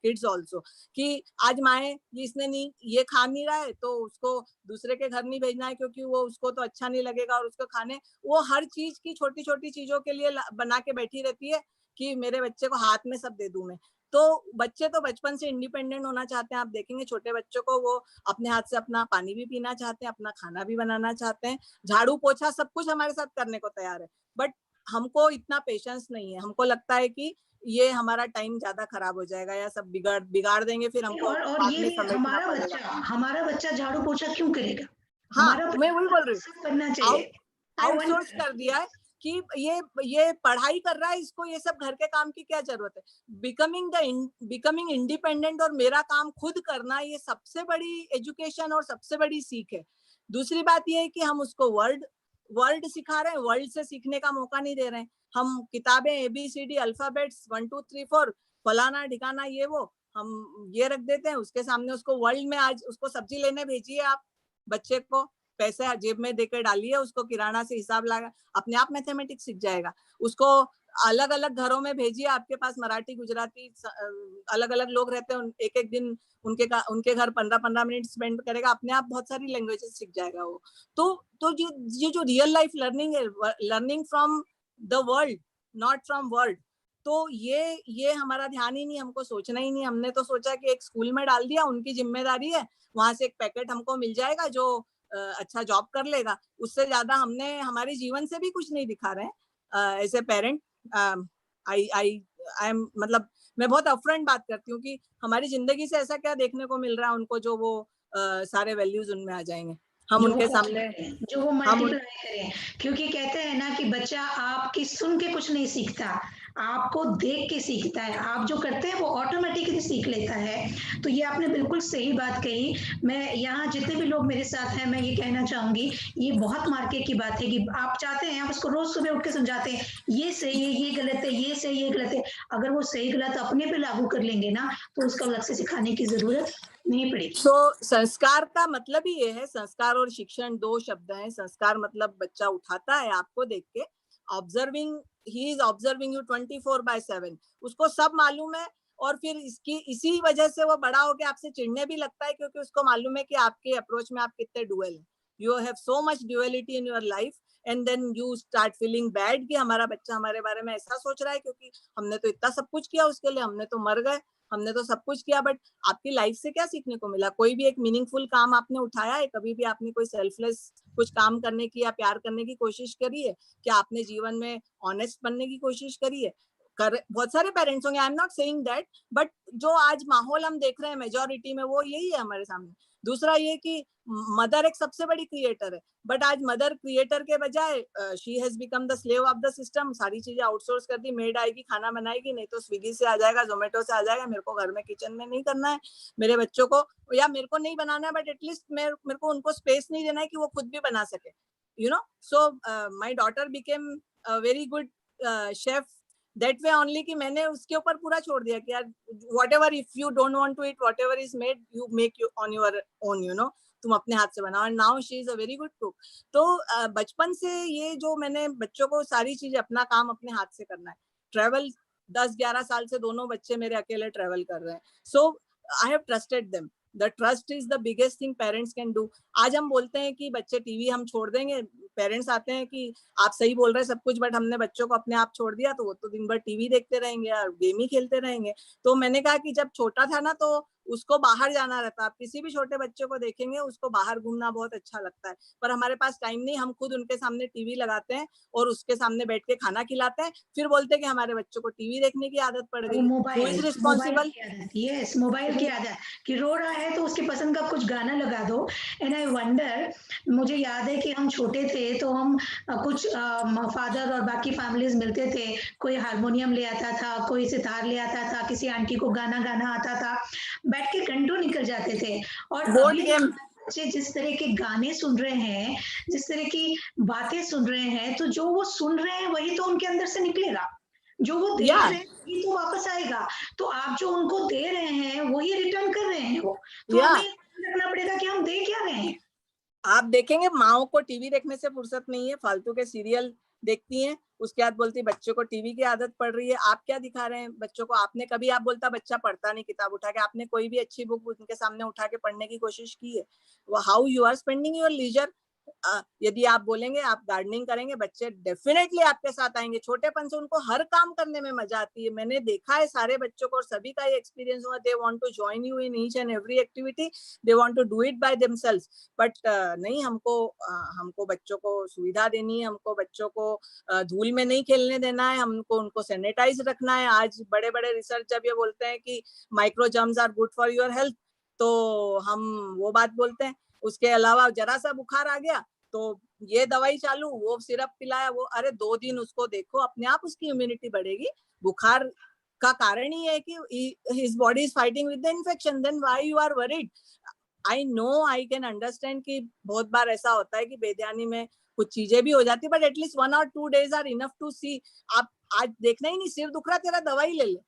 kids also, कि आज माए इसने नहीं ये खा नहीं रहा है तो उसको दूसरे के घर नहीं भेजना है क्योंकि वो उसको तो अच्छा नहीं लगेगा, और उसको खाने वो हर चीज की छोटी छोटी चीजों के लिए बना के बैठी रहती है कि मेरे बच्चे को हाथ में सब दे दूं मैं। तो बच्चे तो बचपन से इंडिपेंडेंट होना चाहते हैं। आप देखेंगे छोटे बच्चों को, वो अपने हाथ से अपना पानी भी पीना चाहते हैं, अपना खाना भी बनाना चाहते हैं, झाड़ू पोछा सब कुछ हमारे साथ करने को तैयार है। बट हमको इतना पेशेंस नहीं है, हमको लगता है कि ये हमारा टाइम ज्यादा खराब हो जाएगा या सब बिगाड़ देंगे, फिर हमको और बाद ये में भी समेटना पड़ेगा। हमारा बच्चा झाड़ू पोछा क्यों करेगा? हाँ, हमारा मैं वही बोल रही बच्चा करना चाहिए। आउटसोर्स कर दिया है कि ये पढ़ाई कर रहा है, इसको ये सब घर के काम की क्या जरूरत है। बिकमिंग इंडिपेंडेंट और मेरा काम खुद करना, ये सबसे बड़ी एजुकेशन और सबसे बड़ी सीख है। दूसरी बात ये है कि हम उसको वर्ल्ड सिखा रहे हैं, वर्ल्ड से सीखने का मौका नहीं दे रहे हैं। हम किताबें ABCD अल्फाबेट्स 1 2 3 4 फलाना ठिकाना ये वो हम ये रख देते हैं उसके सामने। उसको वर्ल्ड में आज उसको सब्जी लेने भेजिए आप बच्चे को, पैसे जेब में देकर डालिए उसको, किराना से हिसाब लगा, अपने आप मैथमेटिक्स सीख जाएगा। उसको अलग अलग घरों में भेजिए, आपके पास मराठी गुजराती अलग अलग लोग रहते हैं, एक एक दिन उनके घर 15-15 मिनट स्पेंड करेगा, अपने आप बहुत सारी लैंग्वेजेस सीख जाएगा वो। तो ये जो रियल लाइफ लर्निंग है, learning from the world not from world, तो ये हमारा ध्यान ही नहीं, हमको सोचना ही नहीं। हमने तो सोचा कि एक स्कूल में डाल दिया, उनकी जिम्मेदारी है, वहां से एक पैकेट हमको मिल जाएगा जो अच्छा जॉब कर लेगा। उससे ज्यादा हमने हमारे जीवन से भी कुछ नहीं दिखा रहे हैं as a parent. I am मतलब मैं बहुत अपफ्रंट बात करती हूँ कि हमारी जिंदगी से ऐसा क्या देखने को मिल रहा है उनको जो वो सारे वैल्यूज उनमें आ जाएंगे। हम उनके सामने जो वो मल्टीप्लाई करें, क्योंकि कहते हैं ना कि बच्चा आपकी सुन के कुछ नहीं सीखता, आपको देख के सीखता है। आप जो करते हैं वो ऑटोमेटिकली सीख लेता है। तो ये आपने बिल्कुल सही बात कही। मैं यहाँ जितने भी लोग मेरे साथ हैं, मैं ये कहना चाहूंगी, ये बहुत मार्के की बात है कि आप चाहते हैं, आप उसको रोज सुबह उठ के समझाते हैं ये सही है, ये गलत है, ये सही है, गलत है। अगर वो सही गलत अपने पे लागू कर लेंगे ना, तो उसको अलग से सिखाने की जरूरत नहीं पड़ेगी। तो संस्कार का मतलब ही ये है, संस्कार और शिक्षण 2 शब्द हैं। संस्कार मतलब बच्चा उठाता है आपको देख के, observing, he is observing you 24/7, उसको सब मालूम है। और फिर इसी वजह से वो बड़ा होके आपसे चिढ़ने भी लगता है, क्योंकि उसको मालूम है कि आपके अप्रोच में आप कितने डुअल हैं। You have so much duality in your life, and then you start feeling bad कि हमारा बच्चा हमारे बारे में ऐसा सोच रहा है, क्योंकि हमने तो इतना सब कुछ किया उसके लिए, हमने तो मर गए, हमने तो सब कुछ किया। बट आपकी लाइफ से क्या सीखने को मिला? कोई भी एक मीनिंगफुल काम आपने उठाया है? कभी भी आपने कोई सेल्फलेस कुछ काम करने की या प्यार करने की कोशिश करी है? क्या आपने जीवन में ऑनेस्ट बनने की कोशिश करी है? बहुत सारे पेरेंट्स होंगे, आई am not saying that, but जो आज माहौल हम देख रहे हैं मेजोरिटी में, वो यही है हमारे सामने। दूसरा ये कि मदर एक सबसे बड़ी क्रिएटर है, बट आज मदर क्रिएटर के बजाय she has become the slave of the system. सारी चीजें आउटसोर्स कर दी, मेड आएगी खाना बनाएगी, नहीं तो स्विगी से आ जाएगा, जोमेटो से आ जाएगा, मेरे को घर में किचन में नहीं करना है मेरे बच्चों को, या मेरे को नहीं बनाना है, बट एटलीस्ट मेरे को उनको स्पेस नहीं देना है कि वो खुद भी बना सके, you know. So my daughter became very good chef that way only, कि मैंने उसके ऊपर पूरा छोड़ दिया कि यार whatever, if you don't want to eat whatever is made, you make on your own, you know, तुम अपने हाथ से बनाओ। And now she is a very good cook. तो बचपन से ये जो मैंने बच्चों को सारी चीजें, अपना काम अपने हाथ से करना है। ट्रेवल 10-11 साल से दोनों बच्चे मेरे अकेले ट्रेवल कर रहे हैं। So I have trusted them. The trust is the biggest thing parents can do. आज हम बोलते हैं कि बच्चे टीवी हम छोड़ देंगे, पेरेंट्स आते हैं कि आप सही बोल रहे हैं सब कुछ, बट हमने बच्चों को अपने आप छोड़ दिया तो वो तो दिन भर टीवी देखते रहेंगे और गेम ही खेलते रहेंगे। तो मैंने कहा कि जब छोटा था ना, तो उसको बाहर जाना रहता। आप किसी भी छोटे बच्चे को देखेंगे, उसको बाहर घूमना बहुत अच्छा लगता है, पर हमारे पास टाइम नहीं। हम खुद उनके सामने टीवी लगाते हैं और उसके सामने बैठ के खाना खिलाते हैं, फिर बोलते हैं कि हमारे बच्चों को टीवी देखने की आदत पड़ गई। Who is responsible? Yes, mobile की आदत कि रो रहा है तो उसके पसंद का कुछ गाना लगा दो। एंड आई वंडर, मुझे याद है कि हम छोटे थे तो हम कुछ फादर और बाकी फैमिलीज मिलते थे, कोई हारमोनियम ले आता था, कोई सितार ले आता था, किसी आंटी को गाना गाना आता था, बैठ के घंटों निकल जाते थे। और बोर्ड गेम, बच्चे जिस तरह के गाने सुन रहे हैं, जिस तरह की बातें सुन रहे हैं, तो जो वो सुन रहे हैं वही तो उनके अंदर से निकलेगा, जो वो देख Yeah, रहे हैं वही तो वापस आएगा। तो आप जो उनको दे रहे हैं वही रिटर्न कर रहे हैं वो, तो yeah. हमें रखना पड़ेगा कि हम दे क्या रहे हैं। आप देखेंगे माओ को टीवी देखने से फुर्सत नहीं है, फालतू के सीरियल देखती हैं, उसके बाद बोलती बच्चों को टीवी की आदत पड़ रही है। आप क्या दिखा रहे हैं बच्चों को? आपने कभी, आप बोलता बच्चा पढ़ता नहीं किताब उठा के, आपने कोई भी अच्छी बुक उनके सामने उठा के पढ़ने की कोशिश की है? How you are spending your leisure? यदि आप बोलेंगे आप गार्डनिंग करेंगे, बच्चे डेफिनेटली आपके साथ आएंगे। छोटेपन से उनको हर काम करने में मजा आती है। मैंने देखा है सारे बच्चों को, और सभी का ये एक्सपीरियंस हुआ, they want to join you in each and every activity, they want to do it by themselves. But नहीं, हमको बच्चों को सुविधा देनी है, हमको बच्चों को धूल में नहीं खेलने देना है, हमको उनको सैनिटाइज रखना है। आज बड़े बड़े रिसर्च जब ये बोलते हैं कि micro germs are good for your health, तो हम वो बात बोलते हैं। उसके अलावा जरा सा बुखार आ गया तो ये दवाई चालू, वो सिरप पिलाया, वो, अरे 2 दिन उसको देखो, अपने आप उसकी इम्यूनिटी बढ़ेगी। बुखार का कारण ही है कि his body is fighting with the infection, then why you are worried? I know, I can understand कि बहुत बार ऐसा होता है कि बेध्यानी में कुछ चीजें भी हो जाती है, but at least 1 or 2 days are enough to see। आप आज देखना ही नहीं, सिर दुख रहा तेरा दवाई ले ले।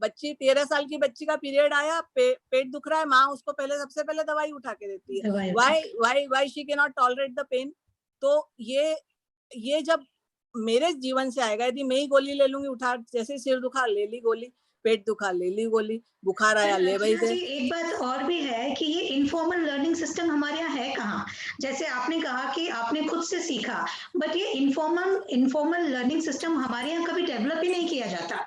बच्ची 13 साल की बच्ची का पीरियड आया, पेट दुख रहा है, माँ उसको पहले सबसे पहले दवाई उठा के देती है। why she cannot tolerate the pain? तो ये जब मेरे जीवन से आएगा, यदि मैं ही गोली ले लूंगी उठा, जैसे सिर दुखा ले ली गोली, पेट दुखा ले ली गोली, बुखार आया ले भाई दे। एक बात और भी है कि ये इनफॉर्मल लर्निंग सिस्टम हमारे यहाँ है कहाँ। जैसे आपने कहा कि आपने खुद से सीखा, बट ये इनफॉर्मल लर्निंग सिस्टम हमारे यहाँ कभी डेवलप ही नहीं किया जाता।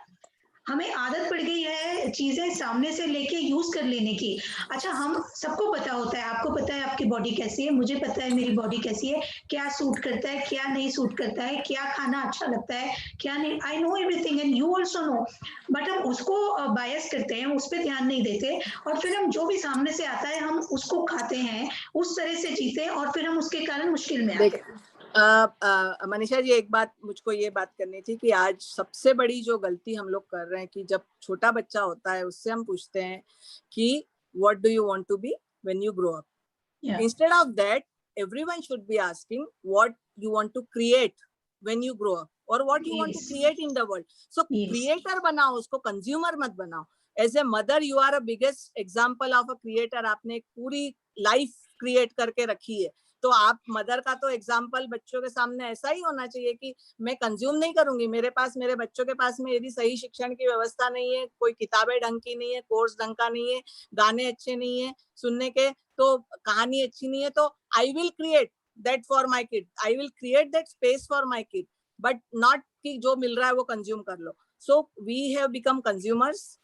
हमें आदत पड़ गई है चीजें सामने से लेके यूज कर लेने की। अच्छा, हम सबको पता होता है, आपको पता है आपकी बॉडी कैसी है, मुझे पता है मेरी बॉडी कैसी है, क्या सूट करता है, क्या नहीं सूट करता है, क्या खाना अच्छा लगता है, क्या नहीं। I know everything and you also know, but हम उसको बायस करते हैं, उस पर ध्यान नहीं देते, और फिर हम जो भी सामने से आता है हम उसको खाते हैं, उस तरह से जीते हैं, और फिर हम उसके कारण मुश्किल में आते हैं। मनीषा जी, एक बात मुझको ये बात करनी थी कि आज सबसे बड़ी जो गलती हम लोग कर रहे हैं कि जब छोटा बच्चा होता है उससे हम पूछते हैं कि what do you want to be when you grow up, instead of that everyone should be asking what you want to create when you grow up, और what you want to create in the world. So creator बनाओ उसको, consumer मत बनाओ। As a mother you are a biggest example of a creator. आपने एक पूरी life create करके रखी है, तो आप मदर का तो एग्जाम्पल बच्चों के सामने ऐसा ही होना चाहिए कि मैं कंज्यूम नहीं करूंगी। मेरे बच्चों के पास में यदि सही शिक्षण की व्यवस्था नहीं है, कोई किताबें ढंग की नहीं है, कोर्स ढंग का नहीं है, गाने अच्छे नहीं है सुनने के, तो कहानी अच्छी नहीं है, तो I will create that for my kid, I will create that space for my kid, but not कि जो मिल रहा है वो कंज्यूम कर लो। So we have become consumers,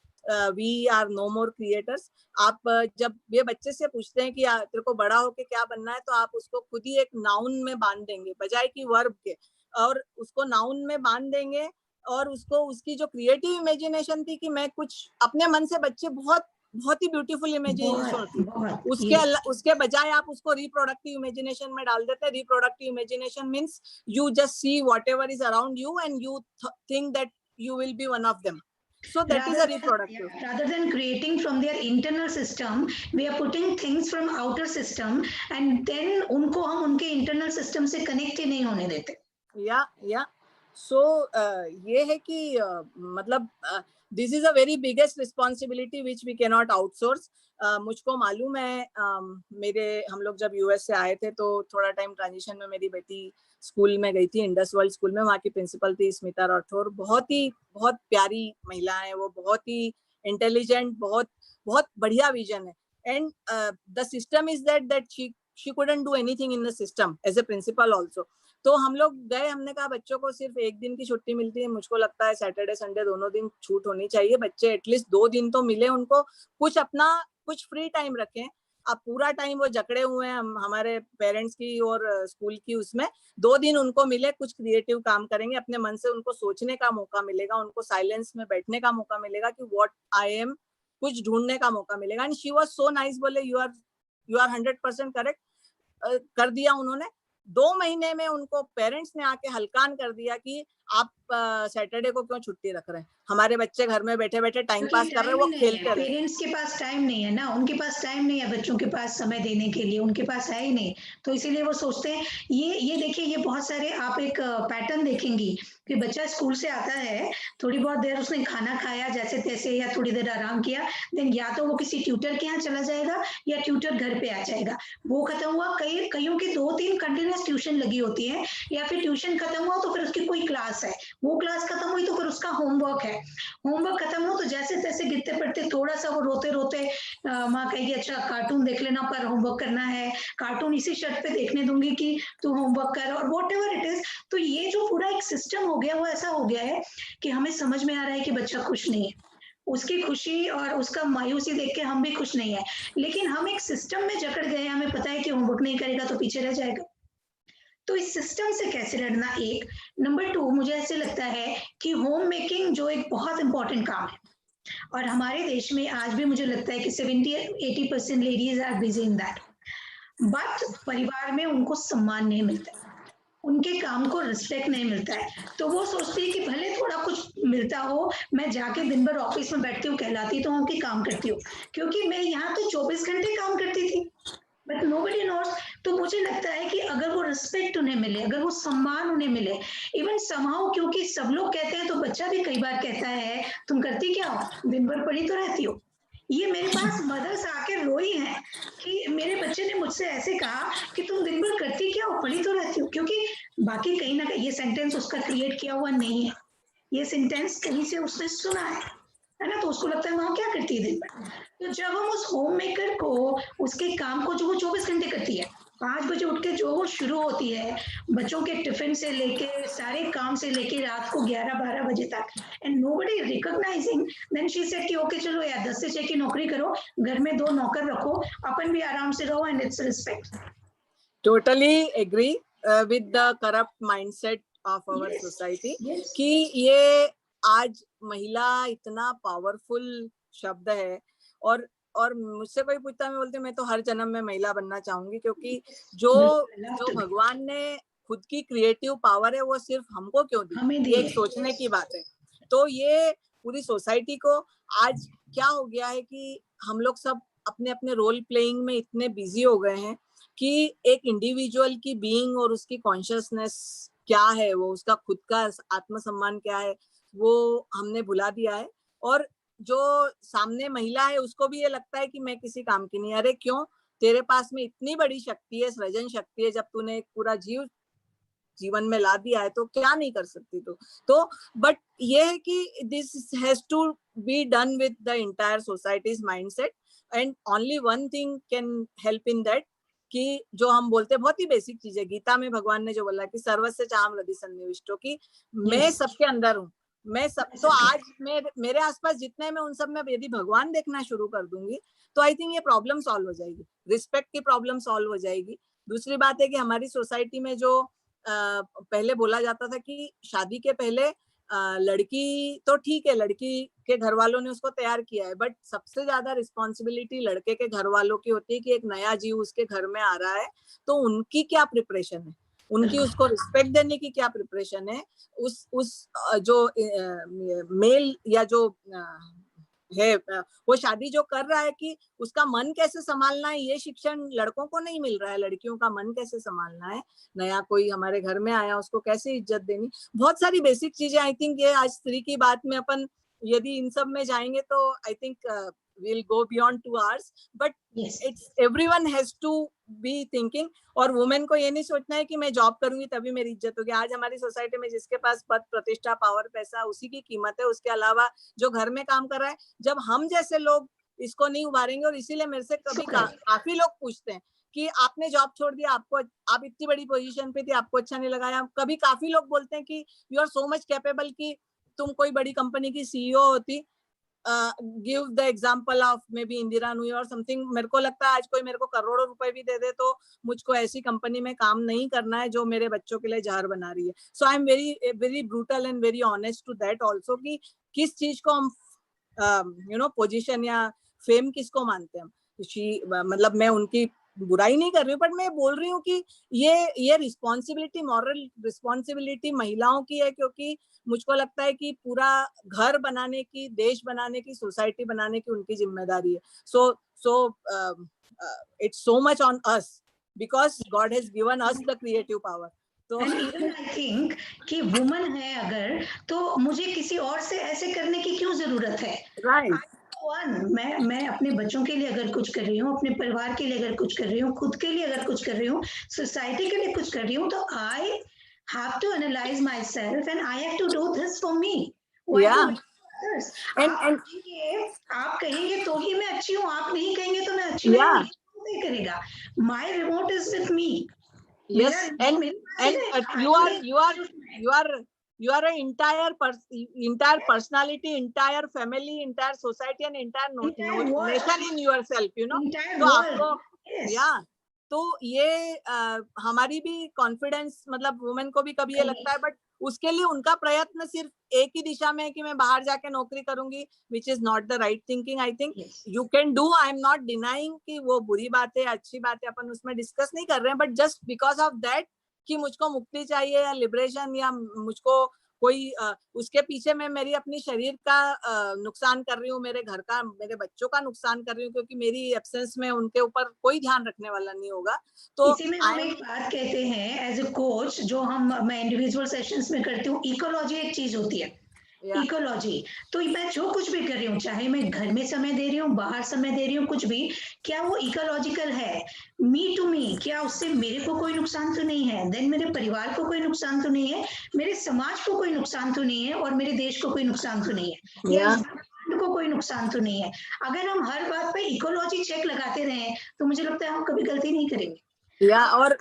we are no more creators. आप जब ये बच्चे से पूछते हैं कि तेरे को बड़ा होके क्या बनना है, तो आप उसको खुद ही एक नाउन में बांध देंगे बजाय कि वर्ब के, और उसको नाउन में बांध देंगे, और उसको उसकी जो क्रिएटिव इमेजिनेशन थी कि मैं कुछ अपने मन से, बच्चे बहुत बहुत ही ब्यूटीफुल इमेजिनेशन होती है, उसके बजाय आप उसको रिप्रोडक्टिव इमेजिनेशन में डाल देते हैं। Reproductive imagination means you just see what ever is around you and you think that you will be one of them. So that is a reproductive. Rather than creating from their internal system, we are putting things from outer system, and then उनको हम उनके internal system से connect ही नहीं होने देते. Yeah. So ये है कि मतलब this is a very biggest responsibility which we cannot outsource. मुझको मालूम है, हम लोग जब यूएस से आए थे तो थोड़ा टाइम ट्रांजिशन में मेरी बेटी स्कूल में गई थी, इंडस वर्ल्ड स्कूल में। वहाँ की प्रिंसिपल थी स्मिता राठौर, बहुत प्यारी महिला है वो, बहुत ही इंटेलिजेंट, बहुत बढ़िया विजन है। And the system is that she couldn't do anything in the system as a principal also. तो हम लोग गए, हमने कहा बच्चों को सिर्फ 1 दिन की छुट्टी मिलती है, मुझको लगता है सैटरडे संडे दोनों दिन छूट होनी चाहिए, बच्चे एटलीस्ट 2 दिन तो मिले उनको, कुछ फ्री टाइम रखें। अब पूरा टाइम वो जकड़े हुए हैं हमारे पेरेंट्स की और स्कूल की, उसमें 2 दिन उनको मिले, कुछ क्रिएटिव काम करेंगे, अपने मन से उनको सोचने का मौका मिलेगा, उनको साइलेंस में बैठने का मौका मिलेगा कि व्हाट आई एम, कुछ ढूंढने का मौका मिलेगा। And she was so nice, बोले यू आर 100% करेक्ट, कर दिया उन्होंने। 2 महीने में उनको पेरेंट्स ने आके हलकान कर दिया कि आप सैटरडे को क्यों छुट्टी रख रहे हैं? हमारे बच्चे घर में बैठे बैठे टाइम पास कर रहे हैं, वो खेलते रहे। पेरेंट्स के पास टाइम नहीं है ना, उनके पास टाइम नहीं है बच्चों के पास समय देने के लिए, उनके पास है ही नहीं, तो इसीलिए वो सोचते हैं। ये देखिए, ये बहुत सारे आप एक पैटर्न देखेंगी कि बच्चा स्कूल से आता है, थोड़ी बहुत देर उसने खाना खाया जैसे तैसे या थोड़ी देर आराम किया, देन या तो वो किसी ट्यूटर के यहाँ चला जाएगा या ट्यूटर घर पे आ जाएगा। वो खत्म हुआ, कईयों की 2-3 कंटिन्यूअस ट्यूशन लगी होती है, या फिर ट्यूशन खत्म हुआ तो फिर उसकी कोई क्लास है, वो क्लास खत्म हुई तो फिर उसका होमवर्क है, होमवर्क खत्म हो तो जैसे तैसे गिरते पड़ते थोड़ा सा वो रोते रोते माँ कहेगी अच्छा कार्टून देख लेना, पर होमवर्क करना है, कार्टून इसी शर्त पे देखने दूंगी कि तू होमवर्क कर, और वॉट एवर इट इज। तो ये जो पूरा एक सिस्टम हो गया वो ऐसा हो गया है कि हमें समझ में आ रहा है कि बच्चा खुश नहीं है, उसकी खुशी और उसका मायूसी देख के हम भी खुश नहीं है, लेकिन हम एक सिस्टम में जकड़ गए, हमें पता है कि होमवर्क नहीं करेगा तो पीछे रह जाएगा। तो इस सिस्टम से कैसे लड़ना, एक। नंबर 2, मुझे ऐसे लगता है कि होम मेकिंग जो एक बहुत इंपॉर्टेंट काम है, और हमारे देश में आज भी मुझे लगता है कि 70-80% ladies are busy in that, but परिवार में उनको सम्मान नहीं मिलता है, उनके काम को रिस्पेक्ट नहीं मिलता है, तो वो सोचती है कि भले थोड़ा कुछ मिलता हो, मैं जाके दिन भर ऑफिस में बैठती हूँ, कहलाती तो हूँ कि काम करती हूँ, क्योंकि मैं यहाँ तो 24 घंटे काम करती थी, बट नोबडी नोस। तो मुझे लगता है कि अगर वो रिस्पेक्ट उन्हें मिले, अगर वो सम्मान उन्हें मिले, इवन समहाउ, क्योंकि सब लोग कहते हैं तो बच्चा भी कई बार कहता है तुम करती क्या हो, दिन भर पड़ी तो रहती हो। ये मेरे पास मदर्स आके रोई हैं कि मेरे बच्चे ने मुझसे ऐसे कहा कि तुम दिन भर करती क्या हो, पड़ी तो रहती हो, क्योंकि बाकी कहीं ना कहीं ये सेंटेंस उसका क्रिएट किया हुआ नहीं है, ये सेंटेंस कहीं से उसने सुना है ना, तो उसको लगता है वहां क्या करती है दिन भर। तो जब हम उस होम मेकर को, उसके काम को जो वो 24 घंटे करती है, 5 बजे उठ के जो वो शुरू होती है, बच्चों के टिफिन से लेके सारे काम से लेके रात को 11-12 बजे तक, and nobody recognizing, then she said कि ओके चलो यार 10 से 6 की नौकरी करो, घर में 2 नौकर रखो, अपन भी आराम से रहो, and it's respect. Totally agree with the corrupt mindset of our society कि ये आज महिला इतना पावरफुल शब्द है, और मुझसे कोई पूछता है, मैं बोलती हूँ मैं तो हर जन्म में महिला बनना चाहूंगी, क्योंकि जो भगवान ने खुद की क्रिएटिव पावर है वो सिर्फ हमको क्यों दी, ये एक सोचने की बात है। तो ये पूरी सोसाइटी को आज क्या हो गया है कि हम लोग सब अपने अपने रोल प्लेइंग में इतने बिजी हो गए हैं कि एक इंडिविजुअल की बीइंग और उसकी कॉन्शियसनेस क्या है, वो उसका खुद का आत्मसम्मान क्या है, वो हमने भुला दिया है। और जो सामने महिला है उसको भी ये लगता है कि मैं किसी काम की नहीं। अरे क्यों, तेरे पास में इतनी बड़ी शक्ति है, सृजन शक्ति है, जब तूने एक पूरा जीवन में ला दिया है तो क्या नहीं कर सकती तू। तो बट ये है कि this has to be done with the entire society's mindset, and only one thing can help in that, कि जो हम बोलते हैं बहुत ही बेसिक चीज है, गीता में भगवान ने जो बोला कि सर्वस्य चाहम हृदि सन्निविष्टो, की मैं सबके अंदर हूँ, मैं सब। तो आज मेरे आसपास जितने हैं, मैं उन सब में यदि भगवान देखना शुरू कर दूंगी तो आई थिंक ये प्रॉब्लम सॉल्व हो जाएगी, रिस्पेक्ट की प्रॉब्लम सॉल्व हो जाएगी। दूसरी बात है कि हमारी सोसाइटी में जो पहले बोला जाता था कि शादी के पहले लड़की तो ठीक है, लड़की के घर वालों ने उसको तैयार किया है, बट सबसे ज्यादा रिस्पॉन्सिबिलिटी लड़के के घर वालों की होती है कि एक नया जीव उसके घर में आ रहा है, तो उनकी क्या प्रिपरेशन है, उनकी उसको रिस्पेक्ट देने की क्या प्रिपरेशन है, उस जो मेल या जो है वो शादी जो कर रहा है कि उसका मन कैसे संभालना है, ये शिक्षण लड़कों को नहीं मिल रहा है। लड़कियों का मन कैसे संभालना है, नया कोई हमारे घर में आया उसको कैसे इज्जत देनी, बहुत सारी बेसिक चीजें। आई थिंक ये आज स्त्री की बात में अपन यदि इन सब में जाएंगे तो I think we'll go beyond 2 hours, but it's everyone has to be thinking। और वुमेन को ये नहीं सोचना है कि मैं जॉब करूंगी तभी मेरी इज्जत होगी। आज हमारी सोसाइटी में जिसके पास पद प्रतिष्ठा पावर पैसा उसी की कीमत है, उसके अलावा जो घर में काम कर रहा है, जब हम जैसे लोग इसको नहीं उभारेंगे। और इसीलिए मेरे से कभी काफी लोग पूछते हैं कि आपने जॉब छोड़ दिया, आपको, आप इतनी बड़ी पोजीशन पे थी, आपको अच्छा नहीं लगा। कभी काफी लोग बोलते हैं कि you are so much capable कि तुम कोई बड़ी कंपनी की सीईओ होती। Give the example of maybe Indira Nooyi और समथिंग। मेरे को लगता है आज कोई मेरे को करोड़ों रुपए भी दे दे तो मुझको ऐसी कंपनी में काम नहीं करना है जो मेरे बच्चों के लिए जहर बना रही है। So I am very very brutal and very honest to that also कि किस चीज को हम पोजीशन या फेम किसको मानते हैं हम। मतलब मैं उनकी बुराई नहीं कर रही हूँ, बट मैं बोल रही हूँ कि ये रिस्पॉन्सिबिलिटी, मॉरल रिस्पॉन्सिबिलिटी महिलाओं की है, क्योंकि मुझको लगता है कि पूरा घर बनाने की, देश बनाने की, सोसाइटी बनाने की उनकी जिम्मेदारी है. So it's so much on us because God has given us the creative power. तो एंड इवन आई थिंक कि वुमन है अगर, तो मुझे किसी और से ऐसे करने की क्यों जरूरत है. राइट, मैं अपने बच्चों के लिए अगर कुछ कर रही हूँ, अपने परिवार के लिए अगर कुछ कर रही हूँ, खुद के लिए अगर कुछ कर रही हूँ, सोसाइटी के लिए कुछ कर रही हूँ, तो I have to analyse myself and I have to do this for me. yeah, and आप कहेंगे तो ही मैं अच्छी हूँ, आप नहीं कहेंगे तो मैं अच्छी नहीं हूँ, yeah, ये नहीं करेगा. My remote is with me. yes, and you are an entire personality, entire family, entire society, and entire nation in yourself, you know. entire तो world. आपको, Yes. yeah, तो ये हमारी भी कॉन्फिडेंस, मतलब वुमेन को भी कभी ये लगता है, बट उसके लिए उनका प्रयत्न सिर्फ एक ही दिशा में है कि मैं बाहर जाके नौकरी करूंगी, which is not the right thinking. I think you can do, I am not denying कि वो बुरी बात है, अच्छी बात है, अपन उसमें डिस्कस नहीं कर रहे हैं, but just because of that कि मुझको मुक्ति चाहिए या लिबरेशन, या मुझको कोई उसके पीछे मैं मेरी अपनी शरीर का नुकसान कर रही हूँ, मेरे घर का, मेरे बच्चों का नुकसान कर रही हूँ, क्योंकि मेरी एब्सेंस में उनके ऊपर कोई ध्यान रखने वाला नहीं होगा. तो इसी में हम एक बात कहते हैं एज ए कोच, जो मैं इंडिविजुअल सेशंस में करती हूँ, इकोलॉजी एक चीज होती है. इकोलॉजी, तो मैं जो कुछ भी कर रही हूँ, चाहे मैं घर में समय दे रही हूँ, बाहर समय दे रही हूँ, कुछ भी, क्या वो इकोलॉजिकल है, मी टू मी, क्या उससे मेरे को कोई नुकसान तो नहीं है, देन मेरे परिवार को कोई नुकसान तो नहीं है, मेरे समाज को कोई नुकसान तो नहीं है, और मेरे देश को कोई नुकसान तो नहीं है, या को कोई नुकसान तो नहीं है. अगर हम हर बात पे इकोलॉजी चेक लगाते रहे, तो मुझे लगता है हम कभी गलती नहीं करेंगे. और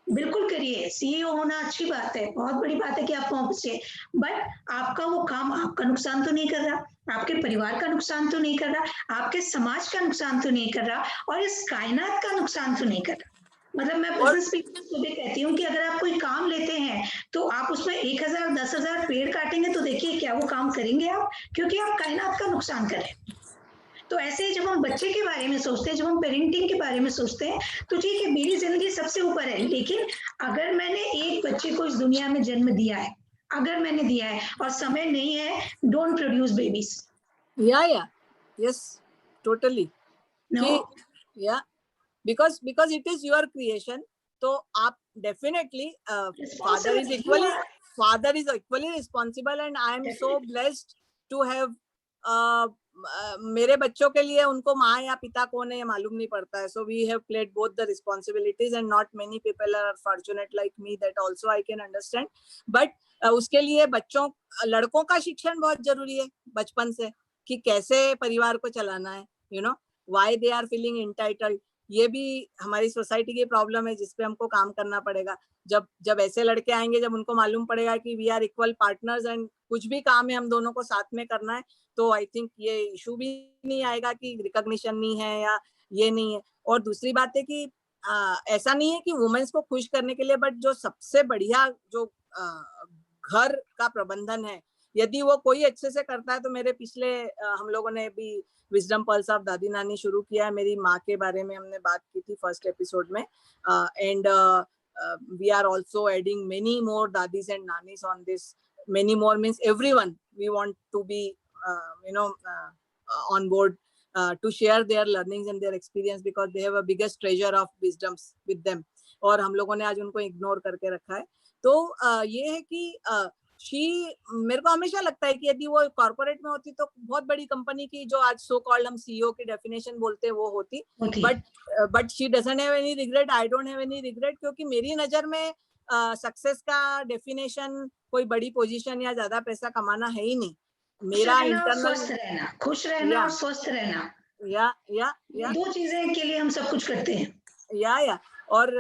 बिल्कुल करिए, सीईओ होना अच्छी बात है, बहुत बड़ी बात है कि आप पहुंचे, बट आपका वो काम आपका नुकसान तो नहीं कर रहा, आपके परिवार का नुकसान तो नहीं कर रहा, आपके समाज का नुकसान तो नहीं कर रहा, और इस कायनात का नुकसान तो नहीं कर रहा. मतलब मैं बिजनेस पीपल को भी कहती हूँ कि अगर आप कोई काम लेते हैं, तो आप उसमें 1000 10,000 पेड़ काटेंगे, तो देखिए क्या वो काम करेंगे आप, क्योंकि आप कायनात का नुकसान करें. तो ऐसे ही जब हम बच्चे के बारे में सोचते हैं, जब हम पेरेंटिंग के बारे में सोचते हैं, तो ठीक है, मेरी जिंदगी सबसे ऊपर है, लेकिन अगर मैंने एक बच्चे को इस दुनिया में जन्म दिया है, अगर मैंने दिया है और समय नहीं है, डोंट प्रोड्यूस बेबीज. या यस, टोटली. या because it is your creation, तो आप definitely father is equally responsible, and I am so blessed to have मेरे बच्चों के लिए उनको माँ या पिता कौन है ये मालूम नहीं पड़ता है. So we have played both the responsibilities, and not many people are fortunate like me, that also I can understand. But उसके लिए बच्चों, लड़कों का शिक्षण बहुत जरूरी है बचपन से, कि कैसे परिवार को चलाना है, you know, why they are feeling entitled. ये भी हमारी सोसाइटी की प्रॉब्लम है, जिसपे हमको काम करना पड़ेगा. जब ऐसे लड़के आएंगे, जब उनको मालूम पड़ेगा कि we are equal partners and कुछ भी काम है हम दोनों को साथ में करना है, तो आई थिंक ये इशू भी नहीं आएगा कि रिकॉग्निशन नहीं है या ये नहीं है. और दूसरी बात है कि ऐसा नहीं है कि वुमेन्स को खुश करने के लिए, बट जो सबसे बढ़िया जो घर का प्रबंधन है, यदि वो कोई अच्छे से करता है, तो मेरे पिछले हम लोगों ने भी विजडम पल्स ऑफ दादी नानी शुरू किया है. मेरी माँ के बारे में हमने बात की थी फर्स्ट एपिसोड में, and we are also adding many more dadis and nanis on this. Many more means everyone we want to be on board to share their learnings and their experience, because they have a biggest treasure of wisdoms with them, और हम लोगों ने आज उनको ignore करके रखा है. तो ये है कि मेरे को हमेशा लगता है कि यदि वो कॉर्पोरेट में होती, तो बहुत बड़ी कंपनी की, जो आज सो कॉल्ड हम सीईओ की डेफिनेशन बोलते हैं, वो होती. But she doesn't have any regret, I don't have any regret, क्योंकि मेरी नजर में सक्सेस का डेफिनेशन कोई बड़ी पोजीशन या ज्यादा पैसा कमाना है ही नहीं. मेरा इंटरनल स्वस्थ रहना, खुश रहना और स्वस्थ रहना, या दो चीजें के लिए हम सब कुछ करते हैं. या और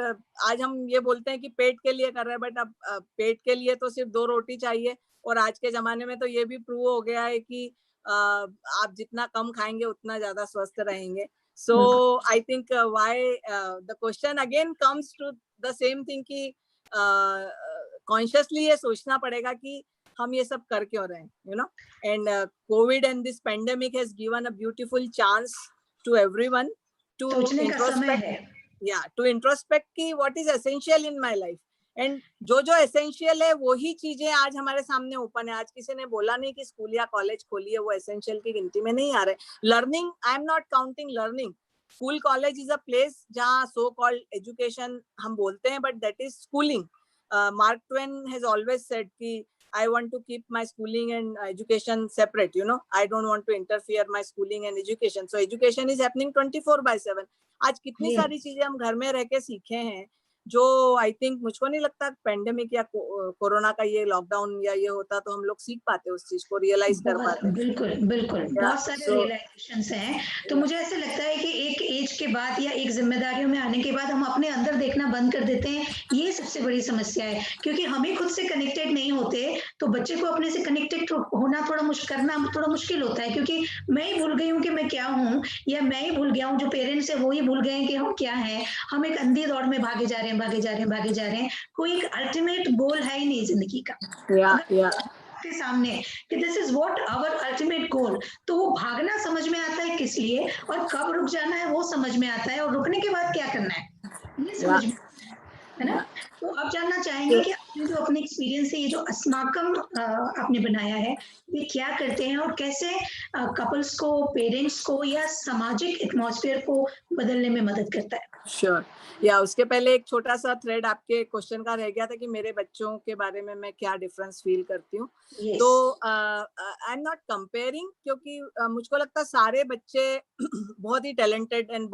आज हम ये बोलते हैं कि पेट के लिए कर रहे हैं, बट अब पेट के लिए तो सिर्फ 2 रोटी चाहिए. और आज के जमाने में तो ये भी प्रूव हो गया है कि आप जितना कम खाएंगे उतना ज्यादा स्वस्थ रहेंगे. So I think why the question again comes to the same thing कि कॉन्शियसली ये सोचना पड़ेगा कि हम ये सब कर क्यों रहे हैं, you know. And COVID and this pandemic has given a beautiful chance to everyone to सोचने का समय है. या टू इंट्रोस्पेक्ट की what is essential in my life, and जो एसेंशियल है वही चीजें आज हमारे सामने ओपन है. आज किसी ने बोला नहीं कि स्कूल या कॉलेज खोलिए, वो एसेंशियल की गिनती में नहीं आ रहे. Learning, I am not counting learning. School college is a place जहाँ सो कॉल्ड एजुकेशन हम बोलते हैं, but that is schooling. Mark Twain has always said कि I want to keep my schooling and education separate, you know. I don't want to interfere my schooling and education. So education is happening 24/7. आज कितनी सारी चीजें हम घर में रह के सीखे हैं, जो आई थिंक, मुझको नहीं लगता पेंडेमिक या कोरोना का ये लॉकडाउन या ये होता तो हम लोग सीख पाते, उस चीज को रियलाइज कर पाते. बिल्कुल बिल्कुल, बहुत सारे so रियलाइजेशंस हैं. तो मुझे ऐसे लगता है कि एक एज के बाद या एक जिम्मेदारियों में आने के बाद हम अपने अंदर देखना बंद कर देते हैं. ये सबसे बड़ी समस्या है, क्योंकि हम ही खुद से कनेक्टेड नहीं होते तो बच्चे को अपने से कनेक्टेड होना करना थोड़ा मुश्किल होता है, क्योंकि मैं ही भूल गई हूँ कि मैं क्या हूँ, या मैं ही भूल गया हूँ, जो पेरेंट्स है वो ही भूल गए हैं कि हम क्या हैं. हम एक अंधी दौड़ में भागे जा रहे हैं. कोई एक अल्टीमेट गोल है ही नहीं जिंदगी का. के सामने कि this is what our ultimate goal, तो वो भागना समझ में आता है किस लिए, और कब रुक जाना है वो समझ में आता है, और रुकने के बाद क्या करना है ये समझ में, है ना. तो आप जानना चाहेंगे कि आपने जो अपने एक्सपीरियंस है, ये जो अस्माकम आपने बनाया है, ये क्या करते हैं और कैसे कपल्स को, पेरेंट्स को या सामाजिक एटमॉस्फेयर को बदलने में मदद करता है. श्योर. या उसके पहले एक छोटा सा थ्रेड आपके क्वेश्चन का रह गया था कि मेरे बच्चों के बारे में मैं क्या डिफरेंस फील करती हूँ. तो आई एम नॉट कंपेयरिंग, क्योंकि मुझको लगता है सारे बच्चे बहुत ही talented and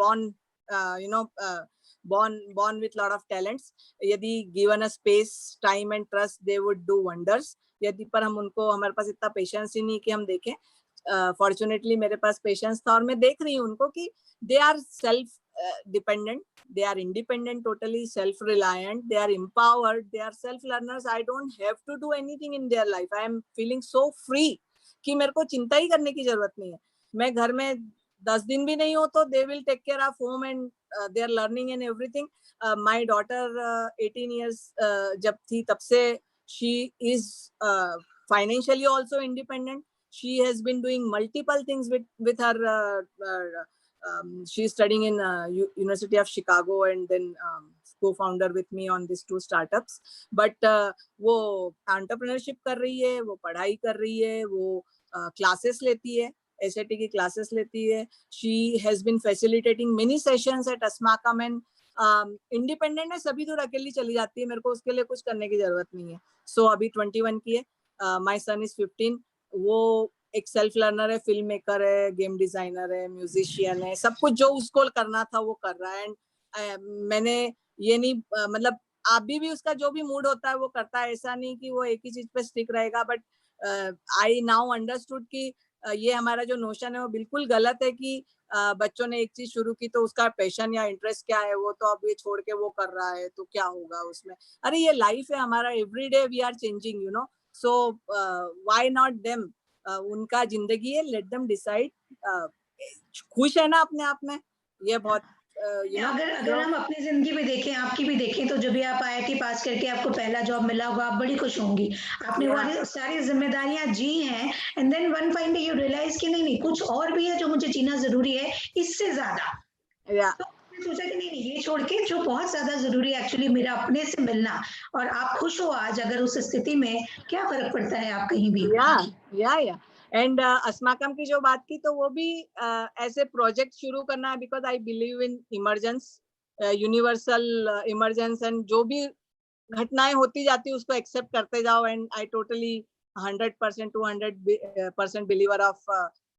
born with lot of talents. यदि given a space, time and trust, they would do wonders. यदि पर हम उनको, हमारे पास इतना पेशेंस ही नहीं कि हम देखें. फॉर्चुनेटली मेरे पास पेशेंस था, और मैं देख रही हूँ उनको कि they are self dependent, they are independent, totally self reliant, they are empowered, they are self learners. I don't have to do anything in their life. I am feeling so free कि मेरे को चिंता ही करने की जरूरत नहीं है. मैं घर में 10 दिन भी नहीं हो तो they will take care of home and they are learning and everything. My daughter 18 years जब थी तब से she is financially also independent. She has been doing multiple things with her she is studying in University of Chicago, and then co-founder with me on these 2 startups. But वो entrepreneurship कर रही है, वो पढ़ाई कर रही है, वो classes लेती है, SAT की classes लेती है. She has been facilitating many sessions at Asmakam, and independent है, सभी दूर अकेली चली जाती है, मेरे को उसके लिए कुछ करने की जरूरत नहीं है. So अभी 21 की है. My son is 15. वो एक सेल्फ लर्नर है, फिल्म मेकर है, गेम डिजाइनर है, म्यूजिशियन है, सब कुछ जो उसको करना था वो कर रहा है. एंड मैंने ये नहीं, मतलब अभी भी उसका जो भी मूड होता है वो करता है. ऐसा नहीं कि वो एक ही चीज पे स्टिक रहेगा. बट आई नाउ अंडरस्टूड कि ये हमारा जो नोशन है वो बिल्कुल गलत है कि बच्चों ने एक चीज शुरू की तो उसका पैशन या इंटरेस्ट क्या है वो तो अब ये छोड़ के वो कर रहा है तो क्या होगा उसमें. अरे ये लाइफ है हमारा, every day we are changing, you know. So why not them, उनका जिंदगी है, लेट देम डिसाइड. खुश है ना अपने आप में, ये बहुत अगर हम अपनी जिंदगी में देखें, आपकी भी देखें, तो जब भी आप IIT पास करके आपको पहला जॉब मिला होगा, आप बड़ी खुश होंगी. आपने वो सारी जिम्मेदारियां जी हैं, and then one fine day you realise कि नहीं कुछ और भी है जो मुझे जीना जरूरी है इससे ज्यादा. तो आपने सोचा कि नहीं ये छोड़ के जो बहुत ज्यादा जरूरी है एक्चुअली मेरा अपने से मिलना, और आप खुश हो आज अगर उस स्थिति में, क्या फर्क पड़ता है आप कहीं भी. या एंड अस्माकम की जो बात की तो वो भी ऐसे प्रोजेक्ट शुरू करना है, because I believe in emergence, universal emergence, and जो भी घटनाएं होती जाती है उसको एक्सेप्ट करते जाओ. And I totally 100% 200% believer of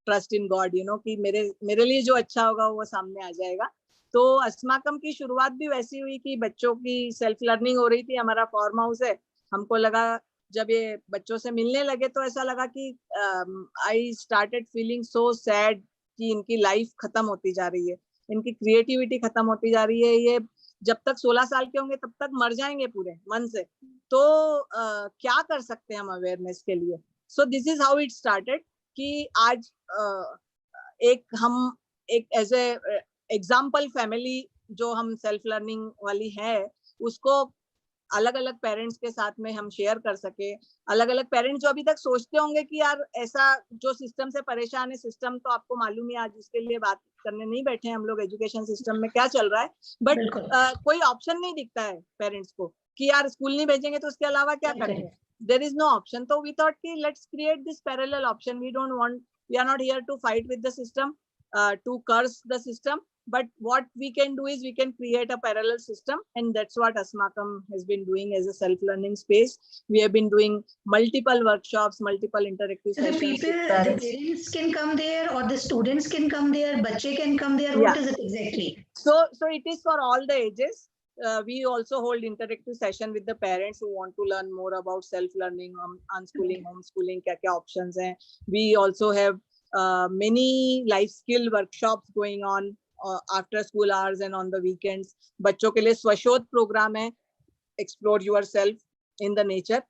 trust in God, you know, कि मेरे लिए जो अच्छा होगा वो सामने आ जाएगा. तो अस्माकम की शुरुआत भी वैसी हुई कि बच्चों की सेल्फ लर्निंग हो रही थी. हमारा फार्म हाउस है, हमको लगा जब ये बच्चों से मिलने लगे तो ऐसा लगा कि I started feeling so sad कि इनकी लाइफ खत्म होती जा रही है, इनकी क्रिएटिविटी खत्म होती जा रही है. ये जब तक 16 साल के होंगे तब तक मर जाएंगे पूरे मन से. तो क्या कर सकते हैं हम अवेयरनेस के लिए. So this is how it started कि आज हम एक एज ए एग्जाम्पल फैमिली जो हम सेल्फ लर्निंग वाली है उसको अलग अलग पेरेंट्स के साथ में हम शेयर कर सके। अलग अलग पेरेंट्स जो अभी तक सोचते होंगे कि यार ऐसा जो सिस्टम से परेशान है, सिस्टम तो आपको मालूम है, आज उसके लिए बात करने नहीं बैठे हैं हम लोग, एजुकेशन सिस्टम में क्या चल रहा है, बट कोई ऑप्शन नहीं दिखता है पेरेंट्स को कि यार स्कूल नहीं भेजेंगे तो उसके अलावा क्या करेंगे, there is no option. So we thought कि let's create this parallel option. We are not here to fight with the system, to curse the system, but what we can do is we can create a parallel system, and that's what Asmakam has been doing as a self-learning space. We have been doing multiple workshops, multiple interactive sessions. The parents can come there, or the students can come there, bachche can come there. What is it exactly? So it is for all the ages. We also hold interactive session with the parents who want to learn more about self-learning, unschooling, homeschooling, क्या options हैं. We also have many life skill workshops going on after school hours and on the weekends. बच्चों के लिए स्वशोध program है, explore yourself in the nature,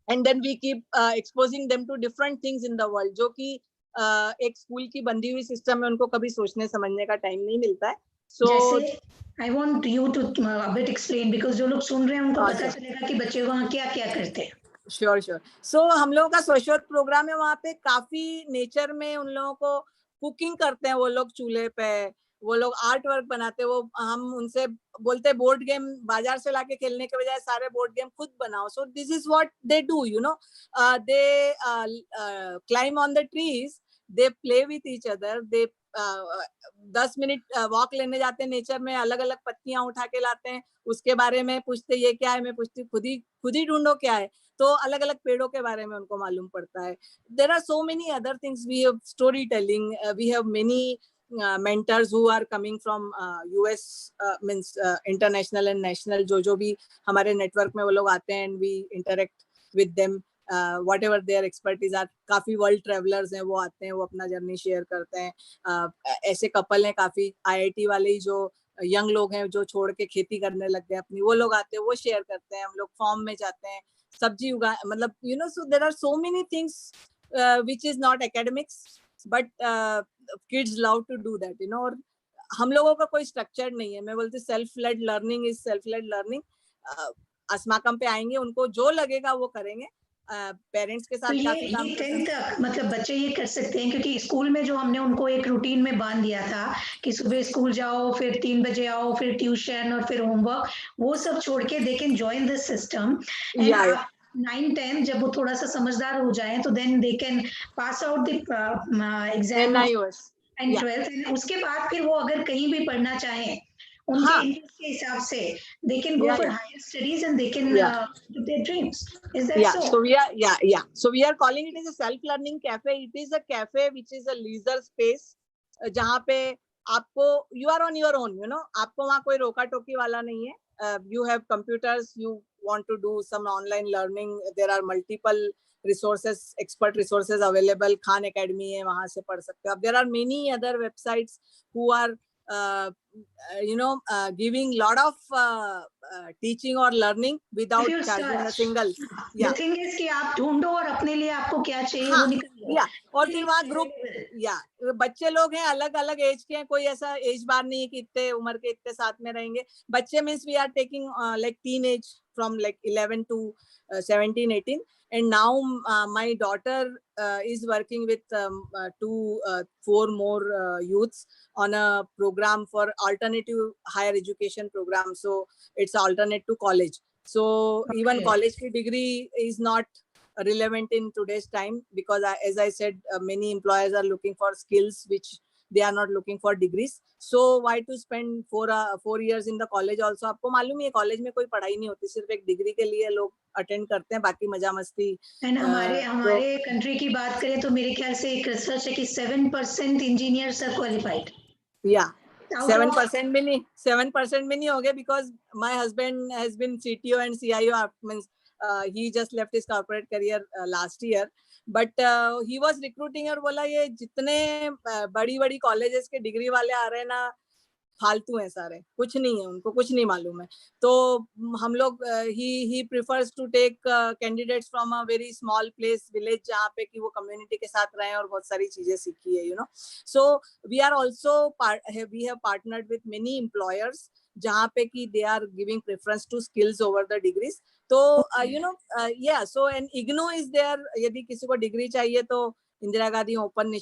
and then we keep exposing them to different things in the world, जो कि एक school की बंधी हुई सिस्टम में उनको कभी सोचने समझने का टाइम नहीं मिलता है. So I want you to a bit explain, because जो लोग सुन रहे हैं उनको पता चलेगा कि बच्चे वहाँ क्या करते हैं. श्योर. सो हम लोगों का स्वशोध प्रोग्राम है, वहाँ पे काफी नेचर में उन लोगों को कुकिंग करते हैं वो लोग चूल्हे पे, वो लोग आर्ट वर्क बनाते हैं. वो हम उनसे बोलते हैं बोर्ड गेम बाजार से लाके खेलने के बजाय सारे बोर्ड गेम खुद बनाओ. So this is what they do, you know. They climb on the trees, they play with each other, they 10 minute walk लेने जाते हैं नेचर में, अलग अलग पत्तियां उठा के लाते हैं, उसके बारे में पूछते ये क्या है, मैं पूछती खुद ही ढूंढो क्या है, तो अलग अलग पेड़ों के बारे में उनको मालूम पड़ता है. There are so many other things. We have storytelling, we have many mentors who are coming from US, means international and national, जो भी हमारे नेटवर्क में वो लोग आते हैं, and we interact with them. whatever their expertise are. काफी world travellers हैं, वो आते हैं, वो अपना जर्नी शेयर करते हैं. ऐसे कपल हैं काफी IIT वाले जो यंग लोग हैं जो छोड़ के खेती करने लग गए अपनी, वो लोग आते हैं, वो शेयर करते हैं. हम लोग फॉर्म में जाते हैं, सब्जी उगा, मतलब you know. So there are so many things which is not academics, but kids love to do that, you know. और हम लोगों का कोई स्ट्रक्चर नहीं है. मैं बोलती self led learning is self led learning. Asmakam पे आएंगे, उनको जो लगेगा वो करेंगे. पेरेंट्स के साथ तो ये 10 तक मतलब बच्चे ये कर सकते हैं, क्योंकि स्कूल में जो हमने उनको एक रूटीन में बांध दिया था कि सुबह स्कूल जाओ, फिर 3 बजे आओ, फिर ट्यूशन और फिर होमवर्क, वो सब छोड़ के they can join this system. 9-10 जब वो थोड़ा सा समझदार हो जाए तो then they can pass out the exam and 12th, and उसके बाद फिर वो अगर कहीं भी पढ़ना चाहें उनके इंटरेस्ट के हिसाब से they can go for higher studies and they can do their dreams. Is that so? So we are calling it as a self learning cafe. It is a cafe which is a leisure space, जहाँ पे आपको you are on your own, you know. आपको वहाँ कोई रोका टोकी वाला नहीं है. You have computers, you want to do some online learning, there are multiple resources, expert resources available. Khan Academy है, वहाँ से पढ़ सकते हो. There are many other websites who are giving lot of teaching or learning without charging a single. The thing is कि आप ढूंढो और अपने लिए आपको क्या चाहिए वो निकालो. और फिर वहाँ ग्रुप बच्चे लोग हैं, अलग अलग एज के हैं, कोई ऐसा एज बार नहीं है कि इतने उम्र के इतने साथ में रहेंगे. बच्चे means we are taking like teenage from like 11 to 17, 18. And now my daughter is working with 4 more youths on a program for alternative higher education program. So it's alternate to college. So even college ki degree is not relevant in today's time, because as I said, many employers are looking for skills which they are not looking for degrees. So why to spend 4 years in the college also? आपको मालूम ही है college में कोई पढ़ाई नहीं होती, सिर्फ एक डिग्री के लिए लोग अटेंड करते हैं, बाकी मजा मस्ती. हमारे कंट्री की बात करें तो मेरे ख्याल से एक रिसर्च है कि 7% इंजीनियर्स आर क्वालिफाइड. 7% भी नहीं हो गए, because my husband has been CTO and CIO, means he just left his corporate career last year, but he was recruiting और बोला ये जितने बड़ी कॉलेजेस के डिग्री वाले आ रहे हैं ना, फालतू हैं सारे, कुछ नहीं है, उनको कुछ नहीं मालूम है। तो हम लोग ही prefers to take candidates from a very small place village, जहाँ पे कि वो कम्युनिटी के साथ रहे और बहुत सारी चीजें सीखी है, you know. So we are also we have partnered with many employers, जहाँ पे कि they are giving preference to skills over the degrees. तो यू नो या so an IGNOU is there, यदि किसी को डिग्री चाहिए तो Indira Gandhi open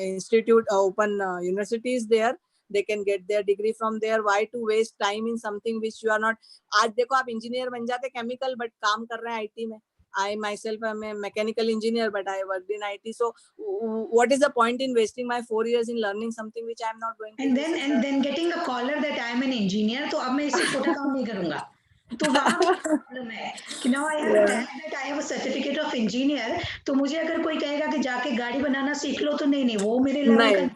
institute, open university is there, they can get their degree from there. Why to waste time in something which you are not? आज देखो आप इंजीनियर बन जाते केमिकल, बट काम कर रहे हैं आईटी में. I myself am a mechanical engineer, but I worked in IT. So what is the point in wasting my 4 years in learning something which I am not going to use? And then getting a collar that I am an engineer, तो अब मैं इससे छोटा काम नहीं करूंगा. तो वहाँ पे प्रॉब्लम है कि now I have to tag that I have a certificate of engineer. तो मुझे अगर कोई कहेगा कि जाके गाड़ी बनाना सीख लो, तो नहीं, वो मेरे लेवल का.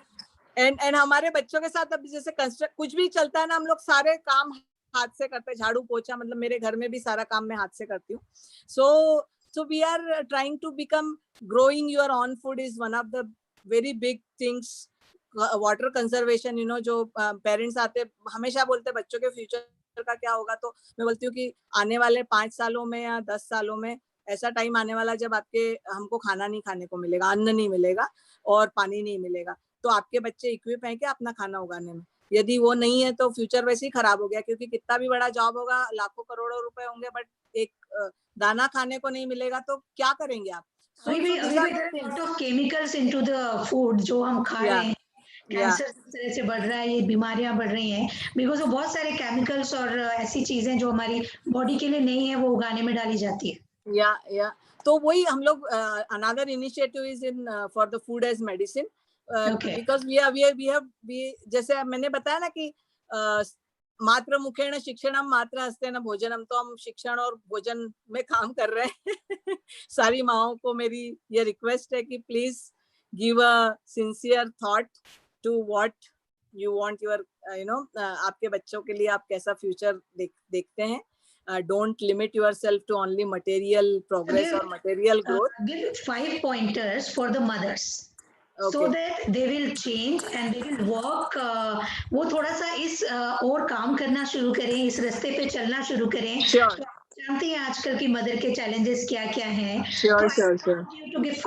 एंड हमारे बच्चों के साथ अब जैसे कंस्ट्रक्ट कुछ भी चलता है ना, हम लोग सारे काम हाथ से करते हैं, झाड़ू पोछा, मतलब मेरे घर में भी सारा काम मैं हाथ से करती हूँ. So we are trying to become, growing your own food is one of the very big things. Water conservation, you know, जो पेरेंट्स आते हमेशा बोलते बच्चों के फ्यूचर का क्या होगा, तो मैं बोलती हूँ कि आने वाले 5 सालों में या 10 सालों में ऐसा टाइम आने वाला जब हमको खाना नहीं खाने को मिलेगा, अन्न नहीं मिलेगा और पानी नहीं मिलेगा, तो आपके बच्चे इक्विप हैं क्या अपना खाना उगाने में? यदि वो नहीं है तो फ्यूचर वैसे ही खराब हो गया, क्योंकि कितना भी बड़ा जॉब होगा, लाखों करोड़ों रुपए होंगे, बट एक दाना खाने को नहीं मिलेगा तो क्या करेंगे आप? केमिकल्स इनटू द फूड जो हम खा रहे हैं, कैंसर इस तरह से बढ़ रहा है, ये बीमारियां बढ़ रही हैं बिकॉज ऑफ बहुत सारे केमिकल्स और ऐसी चीजें जो हमारी बॉडी के लिए नहीं है, वो उगाने में डाली जाती है. या तो वही हम लोग another initiative is in for the food as medicine, because we जैसे मैंने बताया ना कि मात्र मुखेन शिक्षणम मात्र हस्तेन भोजनम, तो हम शिक्षण और भोजन में काम कर रहे हैं. सारी माओं को मेरी ये रिक्वेस्ट है कि please give a sincere thought to what you want your, you know, आपके बच्चों के लिए आप कैसा फ्यूचर देखते हैं. Don't limit yourself to only material progress or material growth. Give 5 pointers for the mothers, so that they will change and they will work. वो थोड़ा सा इस और काम करना शुरू करें, इस रास्ते पे चलना शुरू करें. Sure. जानती हैं आजकल की मदर के चैलेंजेस क्या क्या हैं. Sure.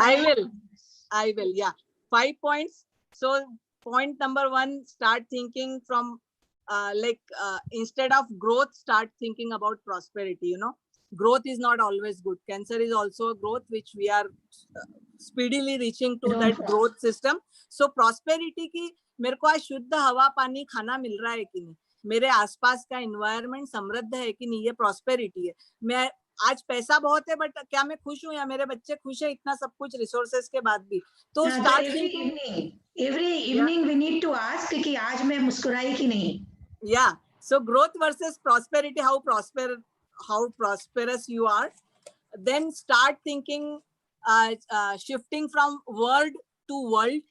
I will. Yeah. 5 points. So point number 1, start thinking from instead of growth, start thinking about prosperity. You know, growth is not always good. Cancer is also a growth, which we are speedily reaching to that growth system. So prosperity की, मेरे को आज शुद्ध हवा पानी खाना मिल रहा है कि नहीं, मेरे आसपास का एनवायरनमेंट समृद्ध है कि नहीं, ये प्रॉस्पेरिटी है. मैं आज पैसा बहुत है, बट क्या मैं खुश हूँ या मेरे बच्चे खुश है इतना सब कुछ रिसोर्सेस के बाद भी? तो every evening we need to ask कि आज मैं मुस्कुराई कि नहीं. Yeah. So growth versus prosperity, how prosperous you are. Then start thinking, shifting from word to world,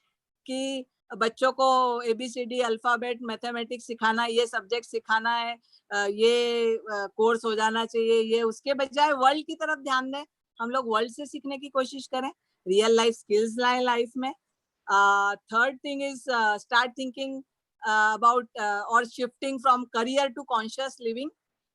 कि बच्चों को ABCD अल्फाबेट मैथमेटिक्स सिखाना, ये सब्जेक्ट सिखाना है, ये कोर्स हो जाना चाहिए, ये उसके बजाय वर्ल्ड की तरफ ध्यान दें. हम लोग वर्ल्ड से सीखने की कोशिश करें, रियल लाइफ स्किल्स लाए लाइफ में. Third thing is start thinking about or shifting from career to conscious living,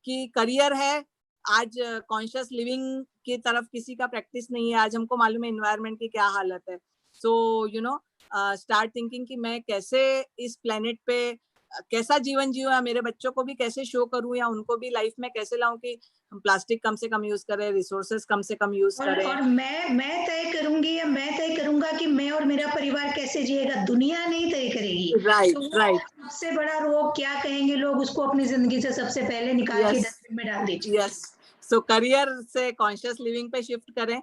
कि करियर है, आज कॉन्शियस लिविंग की तरफ किसी का प्रैक्टिस नहीं है. आज हमको मालूम है एनवायरनमेंट की क्या हालत है. So you know, start thinking कि मैं कैसे इस प्लेनेट पे कैसा जीवन जीऊं, या मेरे बच्चों को भी कैसे शो करूं, या उनको भी लाइफ में कैसे लाऊं कि हम प्लास्टिक कम से कम यूज करें, रिसोर्सेस कम से कम यूज करें. और मैं तय करूंगी या मैं तय करूंगा कि मैं और मेरा परिवार कैसे जिएगा, दुनिया नहीं तय करेगी. राइट. सबसे बड़ा रोग क्या कहेंगे लोग, उसको अपनी जिंदगी से सबसे पहले निकाल के डस्टबिन में डाल दीजिए. यस. सो करियर से कॉन्शियस लिविंग पे शिफ्ट करें,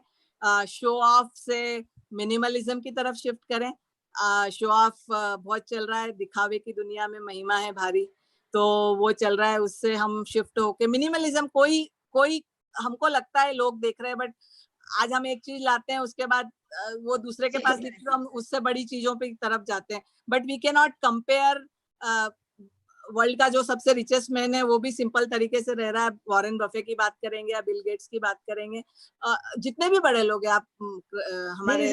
शो ऑफ से मिनिमलिज्म की तरफ शिफ्ट करें. शो ऑफ बहुत चल रहा है, दिखावे की दुनिया में महिमा है भारी, तो वो चल रहा है, उससे हम शिफ्ट होके मिनिमलिज्म, कोई हमको लगता है लोग देख रहे हैं, बट आज हम एक चीज लाते हैं, उसके बाद वो दूसरे के पास दिखती है, हम उससे बड़ी चीजों पे तरफ जाते हैं. But we can not compare. World का जो सबसे रिचेस्ट मैन है वो भी सिंपल तरीके से रह रहा है. वॉरेन बफे की बात करेंगे या बिल गेट्स की बात करेंगे, जितने भी बड़े लोग हैं, आप हमारे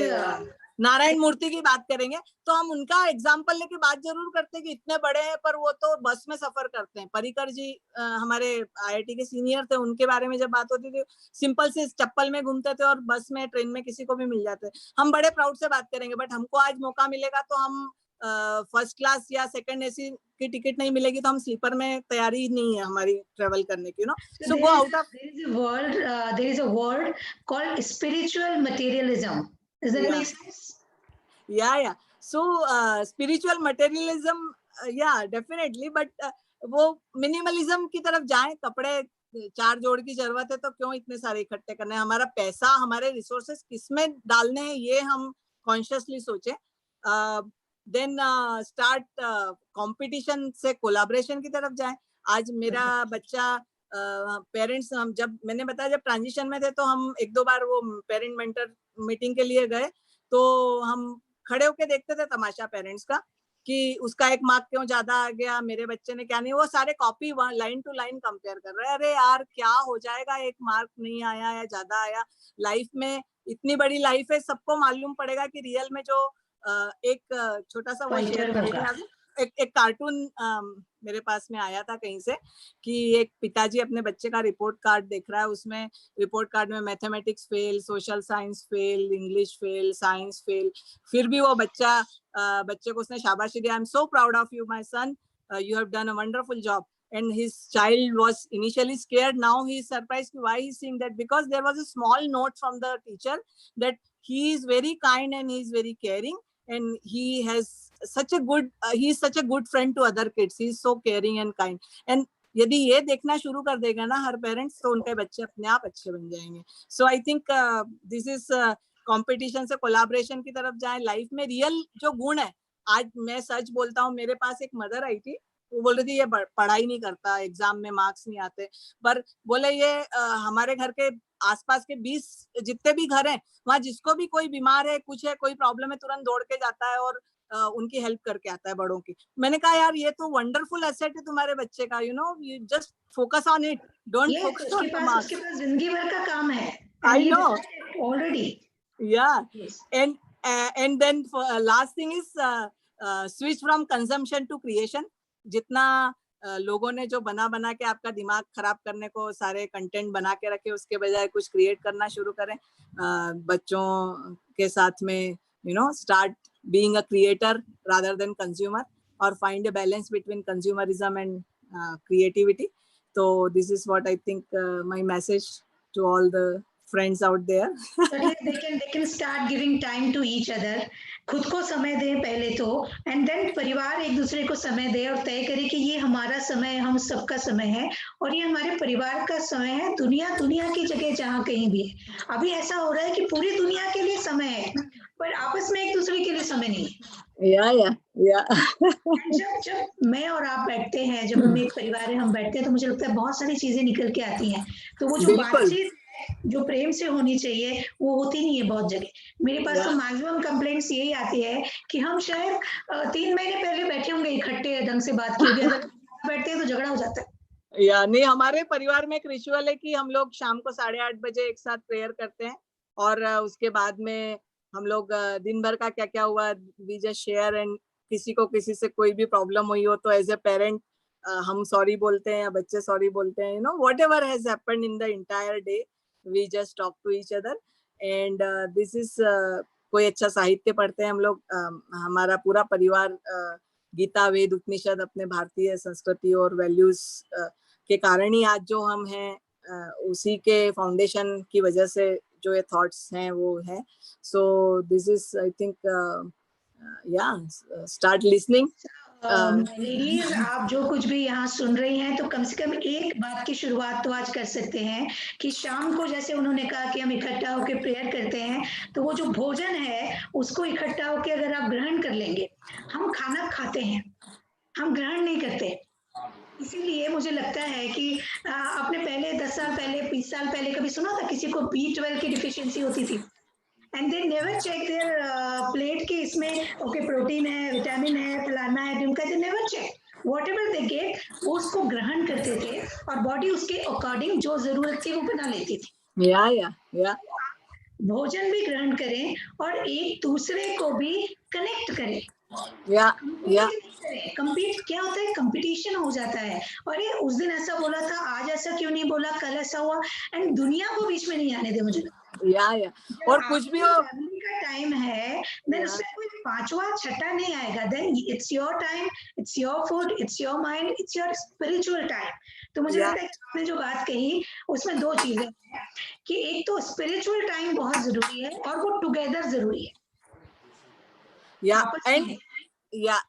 नारायण मूर्ति की बात करेंगे तो हम उनका एग्जाम्पल लेके बात जरूर करते हैं कि इतने बड़े हैं पर वो तो बस में सफर करते हैं। पर्रिकर जी हमारे IIT के सीनियर थे, उनके बारे में जब बात होती थी सिंपल से चप्पल में घूमते थे और बस में ट्रेन में किसी को भी मिल जाते। हम बड़े प्राउड से बात करेंगे, बट हमको आज मौका मिलेगा तो हम फर्स्ट क्लास या सेकंड AC की टिकट नहीं मिलेगी तो हम स्लीपर में तैयारी नहीं है हमारी ट्रेवल करने की, So go out of there is a word called spiritual materialism. Does that make sense? Yeah. So spiritual materialism, yeah, definitely, but वो मिनिमलिज्म की तरफ जाए, कपड़े 4 जोड़ की जरूरत है तो क्यों इतने सारे इकट्ठे करने हैं, हमारा पैसा हमारे रिसोर्सेस किसमें डालने हैं ये हम कॉन्शियसली सोचे। देन स्टार्ट कंपटीशन से कोलैबोरेशन की तरफ जाए। आज मेरा बच्चा पेरेंट्स, हम जब मैंने बताया जब ट्रांजिशन में थे तो हम 1-2 बार वो पेरेंट मेंटर मीटिंग के लिए गए तो हम खड़े होके देखते थे तमाशा पेरेंट्स का कि उसका 1 मार्क क्यों ज्यादा आ गया, मेरे बच्चे ने क्या नहीं, वो सारे copy line to line compare कर रहे हैं। अरे यार क्या हो जाएगा, 1 मार्क नहीं आया या ज्यादा आया, लाइफ में इतनी बड़ी लाइफ है, सबको मालूम पड़ेगा कि रियल में जो एक छोटा सा वो शेयर करेगा। एक कार्टून मेरे पास में आया था कहीं से कि एक पिताजी अपने बच्चे का रिपोर्ट कार्ड देख रहा है, उसमें रिपोर्ट कार्ड में mathematics fail, social science fail, English fail, science fail, फिर भी वो बच्चे को उसने शाबाशी दिया, आई am so proud of you my son, you have done a wonderful job. And his child was initially scared. Now he is surprised why he is seeing that, because there was a small note from the teacher that he is very kind and he is very caring and he has such a good he is such a good friend to other kids, he is so caring and kind. And यदि ये देखना शुरू कर देगा ना हर parents तो उनके बच्चे अपने आप अच्छे बन जाएंगे। So I think this is competition से कोलैबोरेशन की तरफ जाए। लाइफ में रियल जो गुण है, आज मैं सच बोलता हूँ, मेरे पास एक मदर आई थी, वो बोल रही थी ये पढ़ाई नहीं करता, एग्जाम में मार्क्स नहीं आते, पर बोले ये हमारे घर के आसपास के 20 जितने भी घर हैं वहाँ जिसको भी कोई बीमार है, कुछ है, कोई प्रॉब्लम है, तुरंत दौड़ के जाता है और उनकी हेल्प करके आता है बड़ों की। मैंने कहा यार ये तो वंडरफुल एसेट है तुम्हारे बच्चे का, you just focus on it, don't focus on the marks. उसके पास जिंदगी भर का काम है। I know already. And then last thing is switch from consumption to creation. जितना लोगों ने जो बना के आपका दिमाग खराब करने को सारे कंटेंट बना के रखे, उसके बजाय कुछ क्रिएट करना शुरू करें। बच्चों के साथ में start being a creator rather than consumer, or find a balance between consumerism and creativity. So this is what I think my message to all the friends out there. they can start giving time to each other. खुद को समय दें पहले तो, and then परिवार एक दूसरे को समय दे और तय करे कि ये हमारा समय है, हम सबका समय है और ये हमारे परिवार का समय है। दुनिया की जगह जहाँ कहीं भी है, अभी ऐसा हो रहा है कि पूरी दुनिया के लिए समय है पर आपस में एक दूसरे के लिए समय नहीं है। जब मैं और आप बैठते हैं, जब हम एक परिवार है, हम बैठते हैं तो मुझे लगता है बहुत सारी चीजें निकल के आती हैं। तो वो जो बातचीत जो प्रेम से होनी चाहिए वो होती नहीं है बहुत जगह। मेरे पास तो मैक्सिमम कंप्लेंट्स यही आती है कि हम शायद 3 महीने पहले बैठे होंगे इकट्ठे ढंग से बात की होगी, अगर बैठते हैं तो झगड़ा हो जाता है। नहीं, हमारे परिवार में एक रिचुअल है कि हम लोग शाम को 8:30 बजे एक साथ प्रेयर करते हैं और उसके बाद में हम लोग दिन भर का क्या क्या हुआ वी जस्ट शेयर, एंड किसी को किसी से कोई भी प्रॉब्लम हुई हो तो एज ए पेरेंट हम सॉरी बोलते हैं या बच्चे सॉरी बोलते हैं, whatever has happened in the entire day we just talk to each other and this is कोई अच्छा साहित्य पढ़ते हैं हम लोग। हमारा पूरा परिवार गीता, वेद, उपनिषद, अपने भारतीय संस्कृति और वैल्यूज के कारण ही आज जो हम हैं उसी के फाउंडेशन की वजह से जो ये थॉट्स हैं वो है। So this is I think start listening. Ladies, आप जो कुछ भी यहाँ सुन रही हैं तो कम से कम एक बात की शुरुआत तो आज कर सकते हैं कि शाम को जैसे उन्होंने कहा कि हम इकट्ठा होकर प्रेयर करते हैं, तो वो जो भोजन है उसको इकट्ठा होकर अगर आप ग्रहण कर लेंगे। हम खाना खाते हैं, हम ग्रहण नहीं करते। इसीलिए मुझे लगता है कि आपने पहले 10 साल पहले 20 साल पहले कभी सुना था किसी को B12 की डिफिशियंसी होती थी? And they never check their plate कि इसमें ओके प्रोटीन है, विटामिन है, फलाना है, ढिमका, they never check. Whatever they get वो उसको ग्रहण करते थे और बॉडी उसके अकॉर्डिंग जो जरूरत थी वो बना लेती थी। भोजन भी ग्रहण करें और एक दूसरे को भी कनेक्ट करें। या कंपीट क्या होता है, कंपटीशन हो जाता है, और ये उस दिन ऐसा बोला था, आज ऐसा क्यों नहीं बोला, कल ऐसा हुआ, एंड दुनिया को बीच में नहीं आने दे मुझे। या और कुछ भी हो, फैमिली का टाइम है, देन उसमें कोई पांचवा छठा नहीं आएगा, then it's your time, it's your food, it's your mind, it's your spiritual time. तो मुझे लगता है कि आपने जो बात कही उसमें दो चीजें हैं, कि एक तो स्पिरिचुअल टाइम बहुत जरूरी है और वो टुगेदर जरूरी है। या एंड या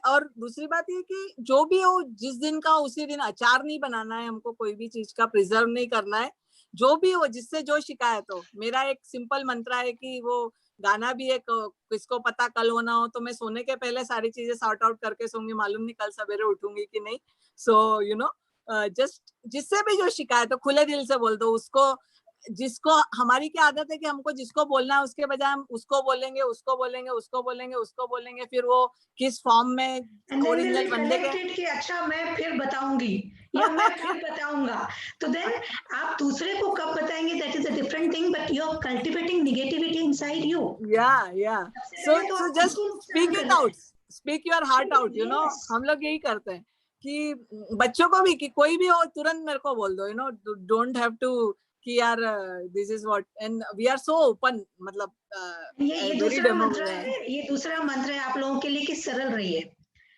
और दूसरी बात ये कि जो भी हो जिस दिन का उसी दिन, अचार नहीं बनाना है हमको, कोई भी चीज का प्रिजर्व नहीं करना है, जो भी हो जिससे जो शिकायत हो। मेरा एक सिंपल मंत्र है कि वो गाना भी एक, किसको पता कल होना हो, तो मैं सोने के पहले सारी चीजें सॉर्ट आउट करके सोऊंगी, मालूम नहीं कल सवेरे उठूंगी कि नहीं। सो यू नो, जस्ट जिससे भी जो शिकायत हो खुले दिल से बोल दो उसको। जिसको, हमारी क्या आदत है कि हमको जिसको बोलना है उसके बजाय हम उसको बोलेंगे, उसको बोलेंगे, उसको बोलेंगे, उसको बोलेंगे, फिर वो किस फॉर्म में ओरिजिनल बंदे के, कि अच्छा मैं फिर बताऊंगी या मैं फिर बताऊंगा, तो देन आप दूसरे को कब बताएंगे, that is a different thing, but you are cultivating negativity inside you. या so just speak it out, speak your heart out, you know. हम लोग यही करते हैं कि बच्चों को भी, कि कोई भी हो तुरंत मेरे को बोल दो, you know, don't have to कि यार this is what, and we are so open, मतलब ये दूसरा मंत्र है, ये दूसरा मंत्र है आप लोगों के लिए कि सरल रहिए।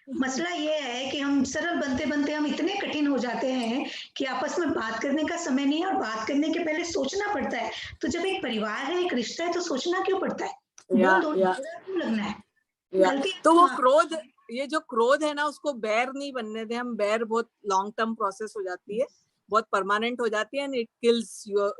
मसला ये है कि हम सरल बनते बनते हम इतने कठिन हो जाते हैं कि आपस में बात करने का समय नहीं है, और बात करने के पहले सोचना पड़ता है। तो जब एक परिवार है, एक रिश्ता है, तो सोचना क्यों पड़ता है, क्यों लगना है। तो वो क्रोध, ये जो क्रोध है ना, उसको बैर नहीं बनने दे हम। बैर बहुत लॉन्ग टर्म प्रोसेस हो जाती है, बहुत परमानेंट हो जाती है, and it kills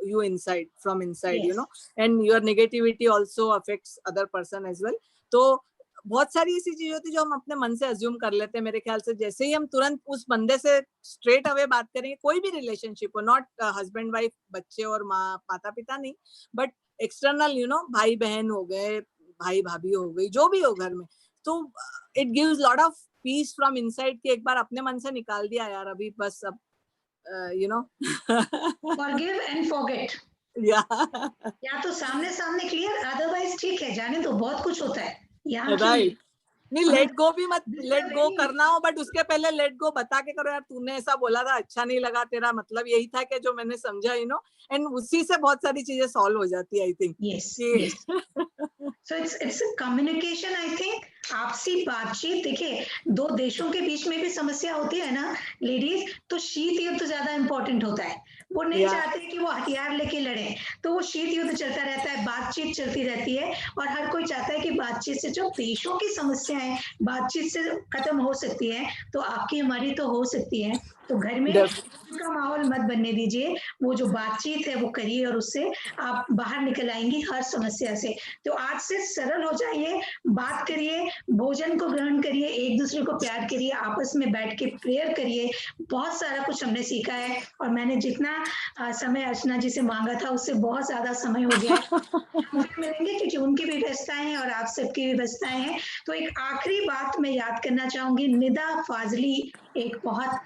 you inside, from inside, you know, and your negativity also affects other person as well. तो बहुत सारी ऐसी चीजें होती है जो हम अपने मन से अज्यूम कर लेते हैं। मेरे ख्याल से जैसे ही हम तुरंत उस बंदे से स्ट्रेट अवे बात करेंगे, कोई भी रिलेशनशिप हो, नॉट हस्बैंड वाइफ, बच्चे और माता पिता नहीं, बट एक्सटर्नल, यू नो, भाई बहन हो गए, भाई भाभी हो गई, जो भी हो घर में, तो it gives lot of peace from inside कि एक बार अपने मन से निकाल दिया यार, अभी बस अब, you know, forgive and forget. या तो सामने सामने क्लियर, अदरवाइज ठीक है, जाने तो बहुत कुछ होता है यहाँ। राइट, नहीं लेट गो भी मत, लेट गो करना हो, बट उसके पहले लेट गो बता के करो, यार तूने ऐसा बोला था, अच्छा नहीं लगा, तेरा मतलब यही था कि जो मैंने समझा, यू नो, एंड उसी से बहुत सारी चीजें सॉल्व हो जाती है, I think. Yes, so it's communication, I think. आपसी बातचीत, देखिए दो देशों के बीच में भी समस्या होती है ना लेडीज, तो शीत युद्ध ज्यादा इंपॉर्टेंट होता है। वो नहीं चाहते कि वो हथियार लेके लड़े, तो वो शीत युद्ध चलता रहता है, बातचीत चलती रहती है, और हर कोई चाहता है कि बातचीत से जो देशों की समस्याएं बातचीत से खत्म हो सकती है, तो आपकी हमारी तो हो सकती है। तो घर में का माहौल मत बनने दीजिए, वो जो बातचीत है वो करिए, और उससे आप बाहर निकल आएंगी हर समस्या से। तो आज से सरल हो जाइए, बात करिए, भोजन को ग्रहण करिए, एक दूसरे को प्यार करिए, आपस में बैठ के प्रेयर करिए। बहुत सारा कुछ हमने सीखा है, और मैंने जितना समय अर्चना जी से मांगा था उससे बहुत ज्यादा समय हो गया है। फिर मिलेंगे क्योंकि उनकी भी व्यस्तताएं हैं और आप सबकी भी व्यस्तताएं हैं। तो एक आखिरी बात मैं याद करना चाहूंगी, निदा फाजली एक बहुत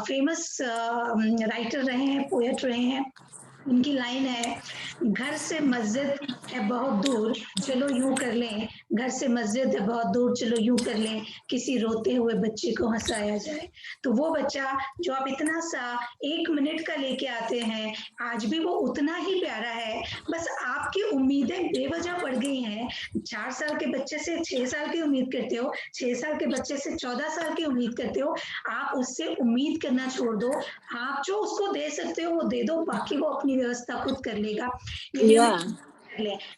फेमस राइटर रहे हैं, पोएट रहे हैं। उनकी लाइन है, घर से मस्जिद है बहुत दूर, चलो यूं कर लें, घर से मस्जिद है बहुत दूर, चलो यूं कर लें, किसी रोते हुए बच्चे को हंसाया जाए। तो वो बच्चा जो आप इतना सा 1 मिनट का लेके आते हैं, आज भी वो उतना ही प्यारा है। बस आपकी उम्मीदें बेवजह बढ़ गई हैं। 4 साल के बच्चे से 6 साल की उम्मीद करते हो, 6 साल के बच्चे से 14 साल की उम्मीद करते हो। आप उससे उम्मीद करना छोड़ दो, आप जो उसको दे सकते हो वो दे दो, बाकी वो अपनी व्यवस्था खुद कर लेगा।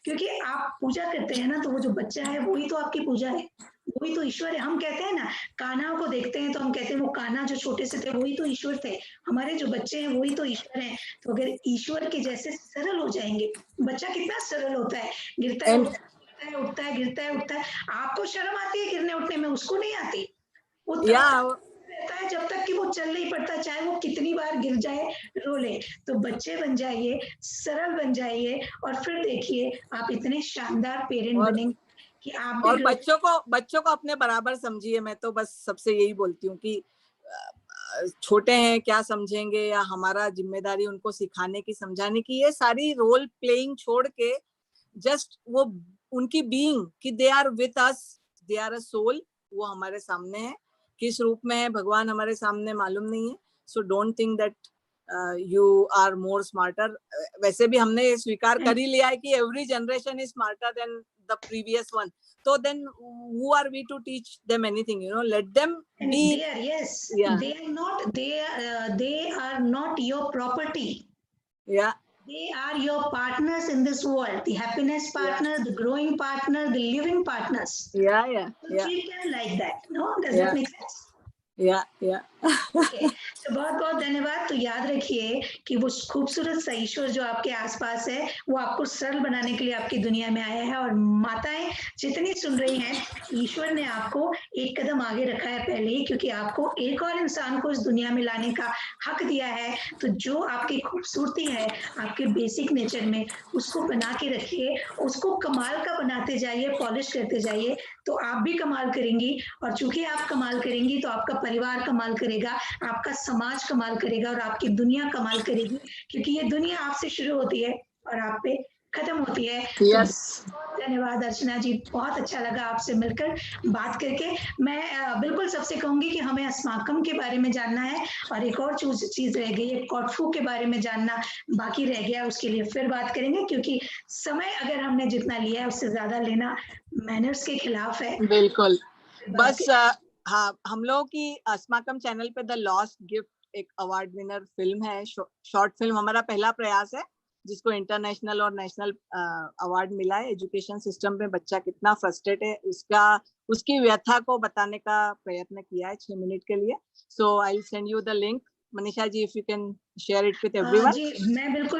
क्योंकि आप पूजा करते हैं ना, तो वो जो बच्चा है वही तो आपकी पूजा है, वही तो ईश्वर है। हम कहते हैं ना, कान्हा को देखते हैं तो हम कहते हैं वो कान्हा जो छोटे से थे वही तो ईश्वर थे, हमारे जो बच्चे हैं वही तो ईश्वर हैं। तो अगर ईश्वर के जैसे सरल हो जाएंगे, बच्चा कितना सरल होता है, गिरता है उठता है, गिरता है उठता है। आपको शर्म आती है गिरने उठने में, उसको नहीं आती। वो रहता है जब तक कि वो चल नहीं पड़ता, चाहे वो कितनी बार गिर जाए, रो ले। तो बच्चे बन जाइए, सरल बन जाइए, और फिर देखिए आप इतने शानदार पेरेंट बनेंगे कि आप और बच्चों को अपने बराबर समझिए। मैं तो बस सबसे यही बोलती हूँ कि छोटे हैं, क्या समझेंगे, या हमारा जिम्मेदारी उनको सिखाने की, समझाने की। ये सारी रोल प्लेइंग छोड़ के जस्ट वो उनकी बीइंग कि they are with us, they are a soul, वो हमारे सामने है। किस रूप में है भगवान हमारे सामने मालूम नहीं है। So don't think that you are more smarter. वैसे भी हमने स्वीकार कर ही लिया है कि every generation is smarter than the previous one. So then who are we to teach them anything, you know? Let them be. They are, yes, yeah. They are not your property. Yeah. They are your partners in this world, the happiness partner, yeah. The growing partner, the living partners. Yeah. So treat them like that. No, does that make sense? Yeah. Okay. तो बहुत बहुत धन्यवाद। तो याद रखिए कि वो खूबसूरत सा ईश्वर जो आपके आसपास है वो आपको सरल बनाने के लिए आपकी दुनिया में आया है। और माताएं जितनी सुन रही हैं, ईश्वर ने आपको एक कदम आगे रखा है पहले ही, क्योंकि आपको एक और इंसान को इस दुनिया में लाने का हक दिया है। तो जो आपकी खूबसूरती है आपके बेसिक नेचर में, उसको बना के रखिए, उसको कमाल का बनाते जाइए, पॉलिश करते जाइए, तो आप भी कमाल करेंगी। और चूंकि आप कमाल करेंगी तो आपका परिवार कमाल करेगा, आपका समाज कमाल करेगा और आपकी दुनिया कमाल करेगी, क्योंकि ये दुनिया आपसे शुरू होती है और आप पे खत्म होती है। Yes. तो धन्यवाद अर्चना जी, बहुत अच्छा लगा आपसे मिलकर बात करके। मैं बिल्कुल सबसे कहूंगी कि हमें अस्माकम के बारे में जानना है और एक और चीज रह गई है, कॉटफू के बारे में जानना बाकी रह गया, उसके लिए फिर बात करेंगे, क्योंकि समय अगर हमने जितना लिया है उससे ज्यादा लेना मैनर्स के खिलाफ है। बिल्कुल। बस हाँ, हम लोगों की अस्माकम चैनल पे द लॉस्ट गिफ्ट एक अवार्ड विनर फिल्म है, शॉर्ट फिल्म हमारा पहला प्रयास है जिसको इंटरनेशनल और नेशनल अवार्ड मिला है। एजुकेशन सिस्टम में बच्चा कितना फ्रस्ट्रेट है उसकी व्यथा को बताने का प्रयत्न किया है 6 मिनट के लिए। So I will send you the link. Manisha ji, if you can share it with everyone. जी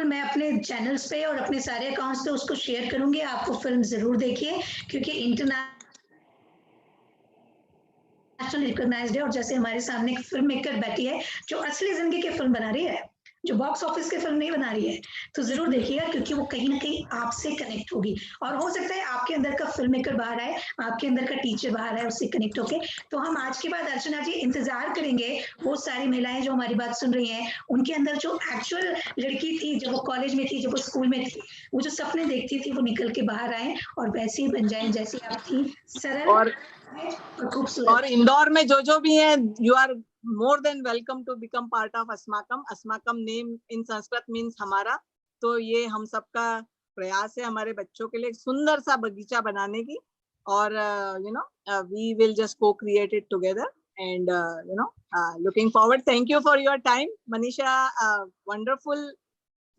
मैं अपने चैनल्स पे और अपने सारे अकाउंट्स पे उसको शेयर करूंगी। आप वो फिल्म जरूर देखिए, क्योंकि इंटरनेशनल रिकॉग्नाइज्ड है। और जैसे हमारे सामने एक फिल्म मेकर बैठी है जो असली जिंदगी की फिल्म बना रही है, जो बॉक्स ऑफिस की फिल्म नहीं बना रही है, तो जरूर देखिएगा, क्योंकि वो कहीं ना कहीं आपसे कनेक्ट होगी। और हो सकता है आपके अंदर का फिल्म मेकर बाहर आए, आपके अंदर का टीचर बाहर आए, उससे कनेक्ट होके। तो हम आज के बाद अर्चना जी इंतजार करेंगे वो सारी महिलाएं जो हमारी बात सुन रही हैं, उनके अंदर जो एक्चुअल लड़की थी, जब वो कॉलेज में थी, जब वो स्कूल में थी, वो जो सपने देखती थी वो निकल के बाहर आए और वैसे ही बन जाए जैसी आप थी, सरल और खूबसूरत। और इंदौर में जो भी है, you are more than welcome to become part of Asmakam. Asmakam name in Sanskrit means हमारा। तो ये हम सबका प्रयास है हमारे बच्चों के लिए सुंदर सा बगीचा बनाने की। और you know, we will just co-create it together and you know, looking forward. Thank you for your time, Manisha. Wonderful,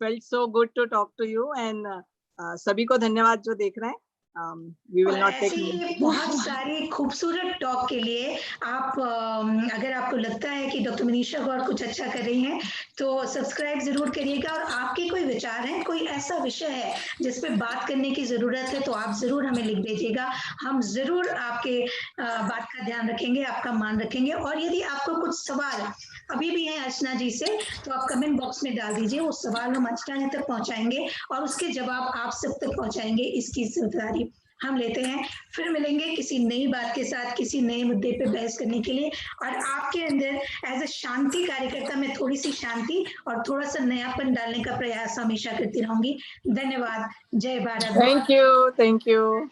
felt so good to talk to you and सभी को धन्यवाद जो देख रहे हैं। We will not take बहुत सारी खूबसूरत टॉक के लिए आप अगर आपको लगता है कि डॉक्टर मनीषा गौर कुछ अच्छा कर रही हैं तो सब्सक्राइब जरूर करिएगा। और आपके कोई विचार हैं, कोई ऐसा विषय है जिस पे बात करने की जरूरत है, तो आप जरूर हमें लिख दीजिएगा। हम जरूर आपके बात का ध्यान रखेंगे, आपका मान रखेंगे। और यदि आपको कुछ सवाल अभी भी है अर्चना जी से, तो आप कमेंट बॉक्स में डाल दीजिए। वो सवाल हम अर्चना जी तक पहुंचाएंगे और उसके जवाब आप सब तक पहुंचाएंगे। इसकी जिम्मेदारी हम लेते हैं। फिर मिलेंगे किसी नई बात के साथ, किसी नए मुद्दे पे बहस करने के लिए। और आपके अंदर एज अ शांति कार्यकर्ता मैं थोड़ी सी शांति और थोड़ा सा नयापन डालने का प्रयास हमेशा करती रहूंगी। धन्यवाद। जय भारत। Thank you.